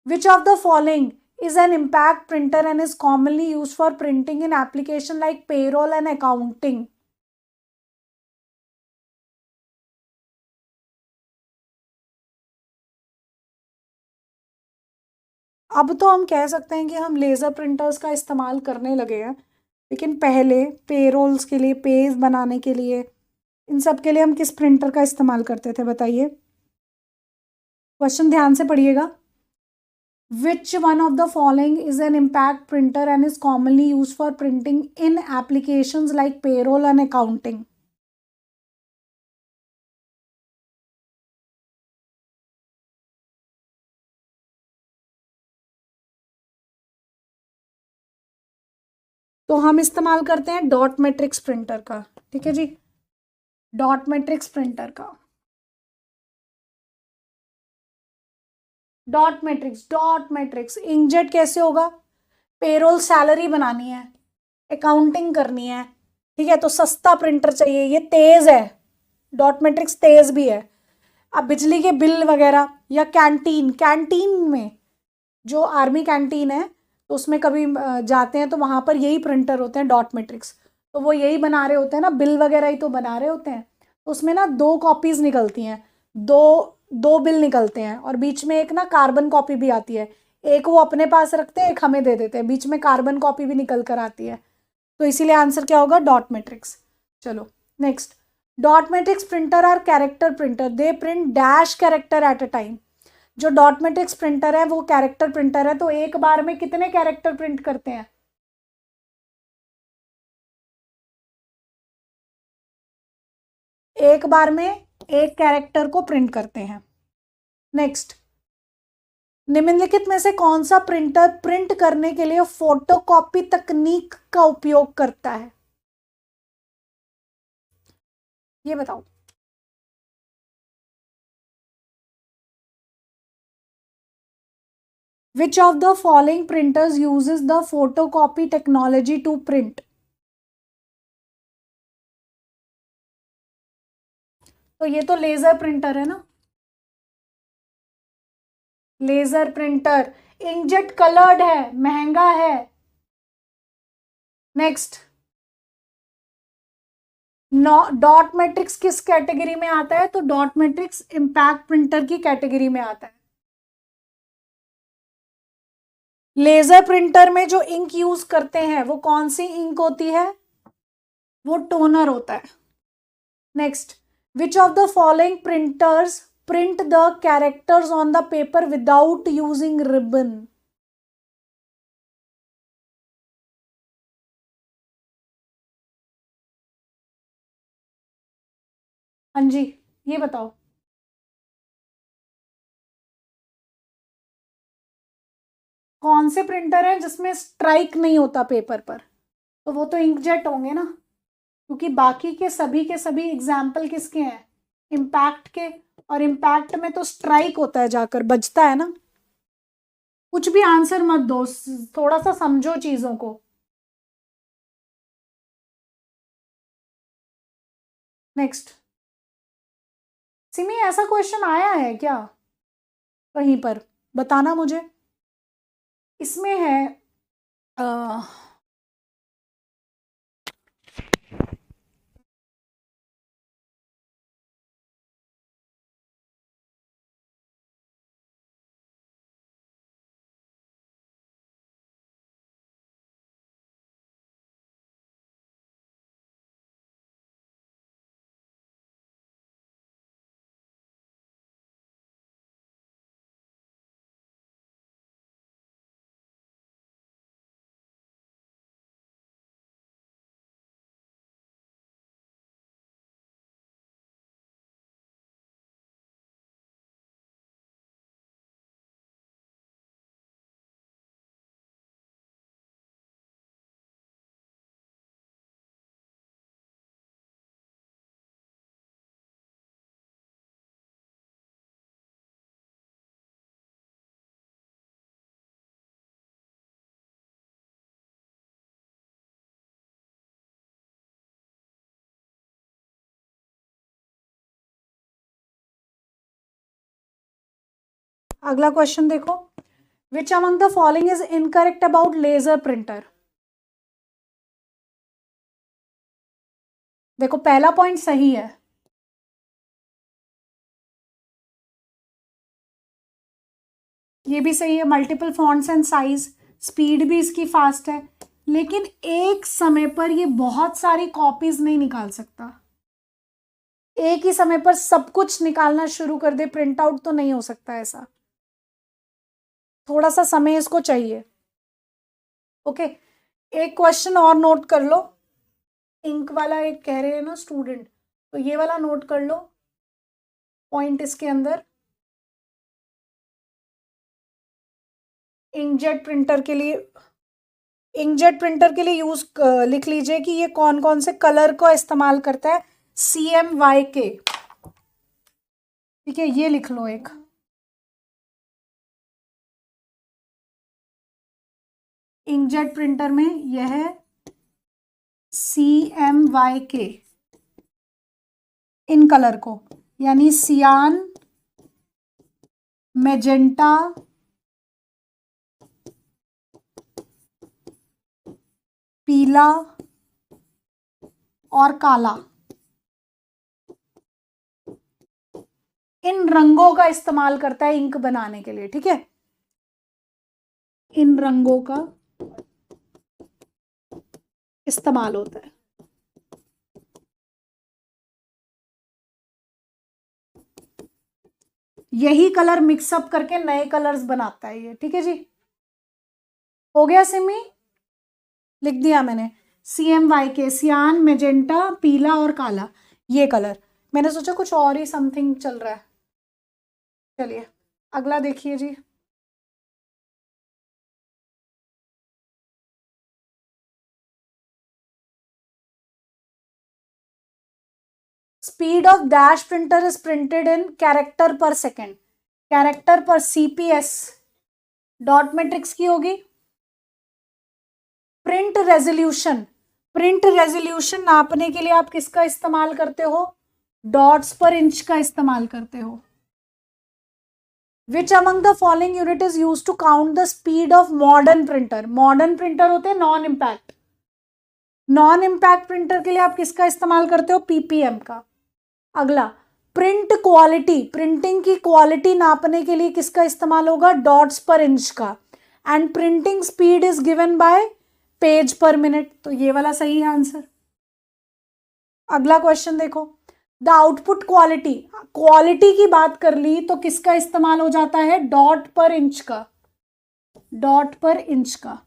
Which of the following is an impact printer and is commonly used for printing in application like payroll and accounting। अब तो हम कह सकते हैं कि हम लेज़र प्रिंटर्स का इस्तेमाल करने लगे हैं, लेकिन पहले पेरोल्स के लिए, पेज बनाने के लिए, इन सब के लिए हम किस प्रिंटर का इस्तेमाल करते थे बताइए। क्वेश्चन ध्यान से पढ़िएगा। Which one of the following is an impact printer and is commonly use for printing in applications like payroll and accounting. तो हम इस्तेमाल करते हैं डॉट मैट्रिक्स प्रिंटर का, ठीक है जी, डॉट मैट्रिक्स प्रिंटर का। डॉट मैट्रिक्स इंकजेट कैसे होगा, पेरोल सैलरी बनानी है, अकाउंटिंग करनी है, ठीक है, तो सस्ता प्रिंटर चाहिए, ये तेज है, डॉट मैट्रिक्स तेज भी है। अब बिजली के बिल वगैरह या कैंटीन, कैंटीन में जो आर्मी कैंटीन है तो उसमें कभी जाते हैं तो वहां पर यही प्रिंटर होते हैं डॉट मैट्रिक्स, तो वो यही बना रहे होते हैं ना, बिल वगैरह ही तो बना रहे होते हैं, तो उसमें ना दो कॉपीज निकलती हैं, दो दो बिल निकलते हैं, और बीच में एक ना कार्बन कॉपी भी आती है, एक वो अपने पास रखते हैं, एक हमें दे देते हैं, बीच में कार्बन कॉपी भी निकल कर आती है, तो इसीलिए आंसर क्या होगा, डॉट मैट्रिक्स। चलो next, dot matrix printer are character printer, they print dash character at a time. जो डॉट मैट्रिक्स प्रिंटर है वो कैरेक्टर प्रिंटर है, तो एक बार में कितने कैरेक्टर प्रिंट करते हैं, एक बार में एक कैरेक्टर को प्रिंट करते हैं। नेक्स्ट, निम्नलिखित में से कौन सा प्रिंटर प्रिंट करने के लिए फोटोकॉपी तकनीक का उपयोग करता है, ये बताओ। Which of the following printers uses the photocopy technology to print. तो ये तो लेजर प्रिंटर है ना, लेजर प्रिंटर, इंकजेट कलर्ड है, महंगा है। नेक्स्ट, डॉट मैट्रिक्स किस कैटेगरी में आता है, तो डॉट मैट्रिक्स इम्पैक्ट प्रिंटर की कैटेगरी में आता है। लेजर प्रिंटर में जो इंक यूज करते हैं वो कौन सी इंक होती है, वो टोनर होता है। Next, which of the following printers print the characters on the paper without using ribbon. हाँ जी, ये बताओ। कौन से प्रिंटर है जिसमें स्ट्राइक नहीं होता पेपर पर, तो वो तो इंकजेट होंगे ना, क्योंकि बाकी के सभी एग्जाम्पल किसके हैं, इम्पैक्ट के, और इम्पैक्ट में तो स्ट्राइक होता है, जाकर बजता है ना। कुछ भी आंसर मत दो, थोड़ा सा समझो चीजों को। नेक्स्ट, सिमी ऐसा क्वेश्चन आया है क्या कहीं पर, बताना मुझे। इसमें है अगला क्वेश्चन देखो, which among the following is incorrect about laser printer. देखो पहला पॉइंट सही है, ये भी सही है, multiple fonts and size, speed भी इसकी फास्ट है, लेकिन एक समय पर ये बहुत सारी कॉपीज नहीं निकाल सकता। एक ही समय पर सब कुछ निकालना शुरू कर दे प्रिंट आउट तो नहीं हो सकता ऐसा, थोड़ा सा समय इसको चाहिए। ओके, एक क्वेश्चन और नोट कर लो, इंक वाला एक कह रहे हैं ना स्टूडेंट, तो ये वाला नोट कर लो पॉइंट इसके अंदर। इंकजेट प्रिंटर के लिए, इंकजेट प्रिंटर के लिए यूज लिख लीजिए कि ये कौन कौन से कलर का इस्तेमाल करता है, CMYK। ठीक है, ये लिख लो एक। इंकजेट प्रिंटर में यह है CMYK, इन कलर को, यानी सियान, मैजेंटा, पीला और काला, इन रंगों का इस्तेमाल करता है इंक बनाने के लिए। ठीक है, इन रंगों का इस्तेमाल होता है। यही कलर मिक्सअप करके नए कलर्स बनाता है ये। ठीक है जी, हो गया सिमी, लिख दिया मैंने, CMYK, सियान, मैजेंटा, पीला और काला, ये कलर। मैंने सोचा कुछ और ही समथिंग चल रहा है। चलिए अगला देखिए ji, speed of dash printer is printed in character per second. Character per CPS, dot matrix की होगी। प्रिंट रेजोल्यूशन, प्रिंट रेजोल्यूशन नापने के लिए आप किसका इस्तेमाल करते हो, डॉट्स पर इंच का इस्तेमाल करते हो। Which among the following unit is use to count the speed of modern printer. Modern printer होते हैं non impact, non impact printer के लिए आप किसका इस्तेमाल करते हो, PPM का। अगला, प्रिंट क्वालिटी, प्रिंटिंग की क्वालिटी नापने के लिए किसका इस्तेमाल होगा, डॉट्स पर इंच का। And printing speed is given by page पर मिनट, तो ये वाला सही है आंसर। अगला क्वेश्चन देखो, द आउटपुट क्वालिटी, क्वालिटी की बात कर ली तो किसका इस्तेमाल हो जाता है, डॉट पर इंच का, डॉट पर इंच का।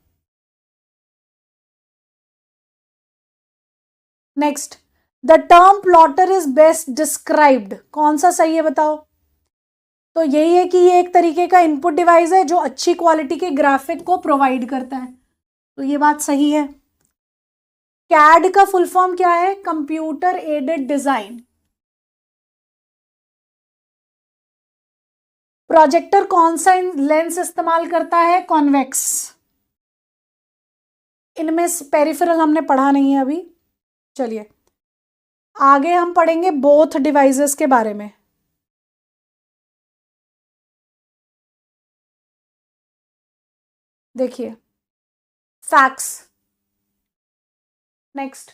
Next, the term plotter is best described, कौन सा सही है बताओ। तो यही है कि ये एक तरीके का इनपुट डिवाइस है जो अच्छी क्वालिटी के ग्राफिक को प्रोवाइड करता है, तो ये बात सही है। कैड का फुल फॉर्म क्या है, कंप्यूटर एडेड डिजाइन। प्रोजेक्टर कौन सा लेंस इस्तेमाल करता है, कॉन्वेक्स। इनमें पेरिफेरल हमने पढ़ा नहीं है अभी। चलिए आगे हम पढ़ेंगे बोथ डिवाइसेस के बारे में। देखिए फैक्स। नेक्स्ट,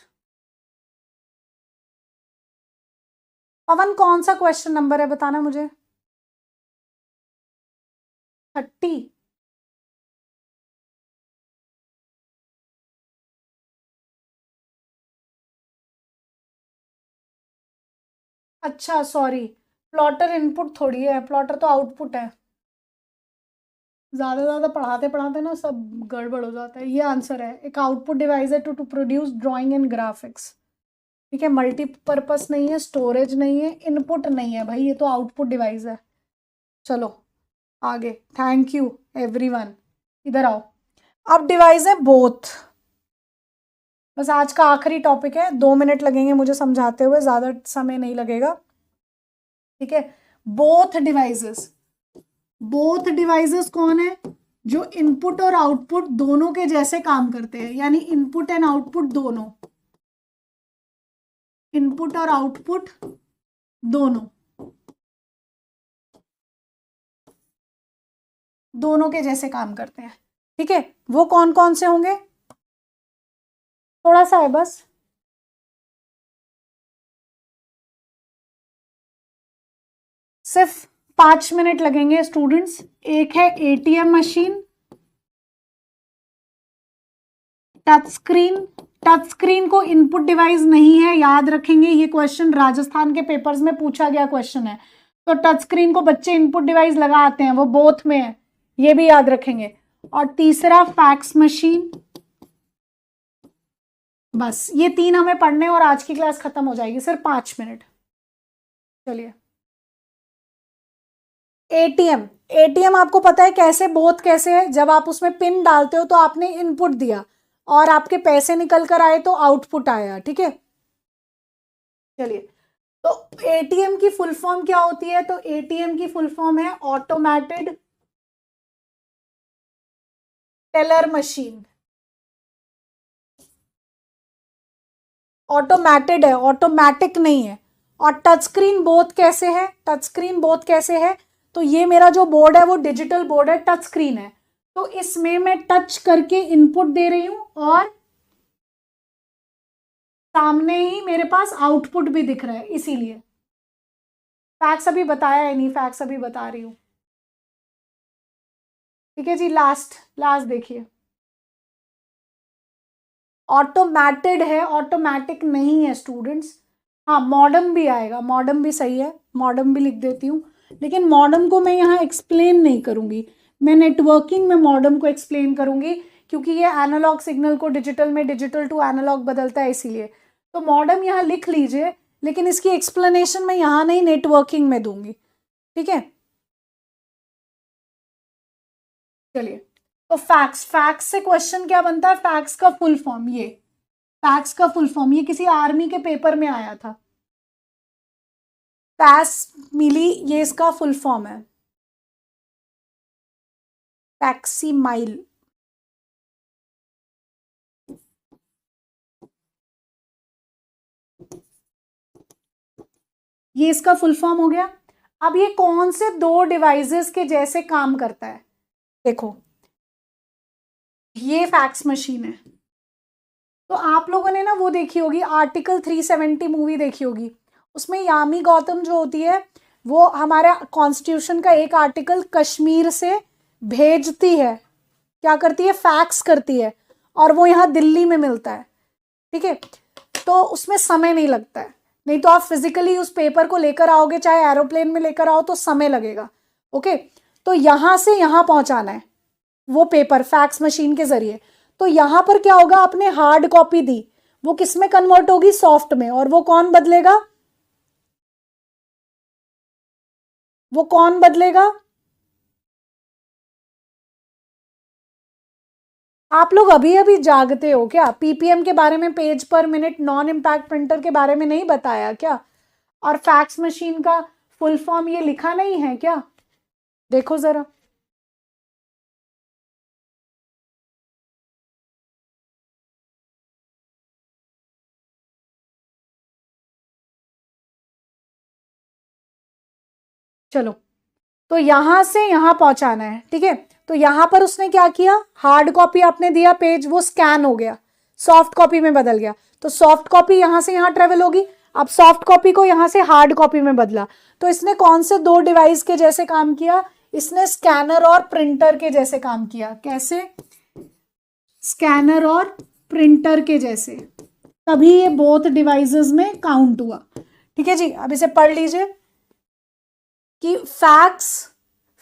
पवन कौन सा क्वेश्चन नंबर है बताना मुझे, 30। अच्छा सॉरी, प्लॉटर इनपुट थोड़ी है, प्लॉटर तो आउटपुट है। ज़्यादा पढ़ाते पढ़ाते ना सब गड़बड़ हो जाता है। ये आंसर है, एक आउटपुट डिवाइस है to produce drawing and graphics. ठीक है, मल्टीपर्पस नहीं है, स्टोरेज नहीं है, इनपुट नहीं है भाई, ये तो आउटपुट डिवाइस है। चलो आगे, थैंक यू एवरीवन, इधर आओ। अब डिवाइस है बोथ, बस आज का आखिरी टॉपिक है, 2 मिनट लगेंगे मुझे समझाते हुए, ज़्यादा समय नहीं लगेगा। ठीक है, बोथ डिवाइसेस, बोथ डिवाइसेस कौन है, जो इनपुट और आउटपुट दोनों के जैसे काम करते हैं, यानी इनपुट एंड आउटपुट दोनों, इनपुट और आउटपुट दोनों। दोनों के जैसे काम करते हैं, ठीक है। वो कौन कौन से होंगे, थोड़ा सा है बस। सिर्फ 5 मिनट लगेंगे स्टूडेंट्स। एक है ATM machine, touch screen. Touch screen को इनपुट डिवाइस नहीं है, याद रखेंगे, ये क्वेश्चन राजस्थान के पेपर्स में पूछा गया क्वेश्चन है। तो टच स्क्रीन को बच्चे इनपुट डिवाइस लगा आते हैं, वो बोथ में है, ये भी याद रखेंगे। और तीसरा फैक्स मशीन। बस ये 3 हमें पढ़ने और आज की क्लास खत्म हो जाएगी, सिर्फ 5 मिनट। चलिए, एटीएम। एटीएम आपको पता है कैसे, बोथ कैसे है, जब आप उसमें पिन डालते हो तो आपने इनपुट दिया और आपके पैसे निकल कर आए तो आउटपुट आया, ठीक है। चलिए, तो एटीएम की फुल फॉर्म क्या होती है, तो एटीएम की फुल फॉर्म है ऑटोमेटेड टेलर मशीन। ऑटोमेटेड है, ऑटोमेटिक नहीं है। और टच स्क्रीन बोथ कैसे है, टच स्क्रीन बोथ कैसे है, तो ये मेरा जो बोर्ड है वो डिजिटल बोर्ड है, टच स्क्रीन है, तो इसमें मैं टच करके इनपुट दे रही हूं और सामने ही मेरे पास आउटपुट भी दिख रहा है, इसीलिए। फैक्स अभी बताया है नहीं, फैक्स अभी बता रही हूं, ठीक है जी। लास्ट लास्ट देखिए, ऑटोमेटेड है, ऑटोमेटिक नहीं है स्टूडेंट्स। हाँ, मॉडर्न भी आएगा, मॉडर्न भी सही है, मॉडर्न भी लिख देती हूँ, लेकिन मॉडर्न को मैं यहाँ एक्सप्लेन नहीं करूँगी, मैं नेटवर्किंग में मॉडर्न को एक्सप्लेन करूँगी, क्योंकि ये एनालॉग सिग्नल को डिजिटल में, डिजिटल टू एनालॉग बदलता है, इसीलिए। तो मॉडर्न यहाँ लिख लीजिए, लेकिन इसकी एक्सप्लेनेशन मैं यहाँ नहीं, नेटवर्किंग में दूंगी, ठीक है। चलिए, तो फैक्स, फैक्स से क्वेश्चन क्या बनता है, फैक्स का फुल फॉर्म, ये फैक्स का फुल फॉर्म, ये किसी आर्मी के पेपर में आया था, फैक्स मिली, ये इसका फुल फॉर्म है, फैक्सीमाइल। ये इसका फुल फॉर्म हो गया। अब ये कौन से 2 डिवाइसेस के जैसे काम करता है, देखो, ये फैक्स मशीन है, तो आप लोगों ने ना वो देखी होगी, आर्टिकल 370 मूवी देखी होगी, उसमें यामी गौतम जो होती है वो हमारा कॉन्स्टिट्यूशन का एक आर्टिकल कश्मीर से भेजती है, क्या करती है, फैक्स करती है, और वो यहाँ दिल्ली में मिलता है, ठीक है। तो उसमें समय नहीं लगता है, नहीं तो आप फिजिकली उस पेपर को लेकर आओगे, चाहे एरोप्लेन में लेकर आओ तो समय लगेगा, ओके। तो यहाँ से यहाँ पहुंचाना है वो पेपर फैक्स मशीन के जरिए। तो यहां पर क्या होगा, आपने हार्ड कॉपी दी, वो किस में कन्वर्ट होगी, सॉफ्ट में, और वो कौन बदलेगा, वो कौन बदलेगा, आप लोग अभी अभी जागते हो क्या, पीपीएम के बारे में, पेज पर मिनट नॉन इम्पैक्ट प्रिंटर के बारे में नहीं बताया क्या, और फैक्स मशीन का फुल फॉर्म ये लिखा नहीं है क्या, देखो जरा। चलो, तो यहां से यहां पहुंचाना है, ठीक है। तो यहां पर उसने क्या किया, हार्ड कॉपी आपने दिया, पेज वो स्कैन हो गया, सॉफ्ट कॉपी में बदल गया, तो सॉफ्ट कॉपी यहां से यहां ट्रेवल होगी। अब सॉफ्ट कॉपी को यहां से हार्ड कॉपी में बदला, तो इसने कौन से 2 डिवाइस के जैसे काम किया, इसने स्कैनर और प्रिंटर के जैसे काम किया, कैसे, स्कैनर और प्रिंटर के जैसे, तभी ये बोथ डिवाइसेस में काउंट हुआ, ठीक है जी। अब इसे पढ़ लीजिए कि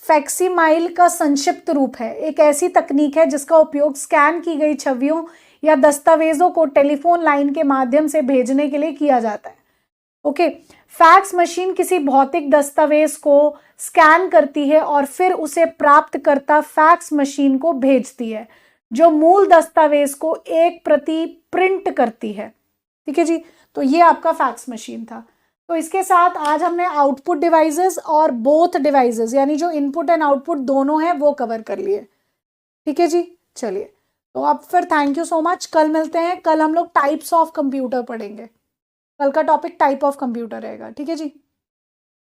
फैक्सीमाइल का संक्षिप्त रूप है, एक ऐसी तकनीक है जिसका उपयोग स्कैन की गई छवियों या दस्तावेजों को टेलीफोन लाइन के माध्यम से भेजने के लिए किया जाता है, ओके। फैक्स मशीन किसी भौतिक दस्तावेज को स्कैन करती है और फिर उसे प्राप्तकर्ता फैक्स मशीन को भेजती है, जो मूल दस्तावेज को एक प्रति प्रिंट करती है, ठीक है जी। तो ये आपका फैक्स मशीन था। तो इसके साथ आज हमने आउटपुट डिवाइसेस और बोथ डिवाइसेस, यानी जो इनपुट एंड आउटपुट दोनों हैं, वो कवर कर लिए, ठीक है जी। चलिए, तो अब फिर थैंक यू सो मच, कल मिलते हैं, कल हम लोग टाइप्स ऑफ कंप्यूटर पढ़ेंगे, कल का टॉपिक टाइप ऑफ कंप्यूटर रहेगा, ठीक है जी।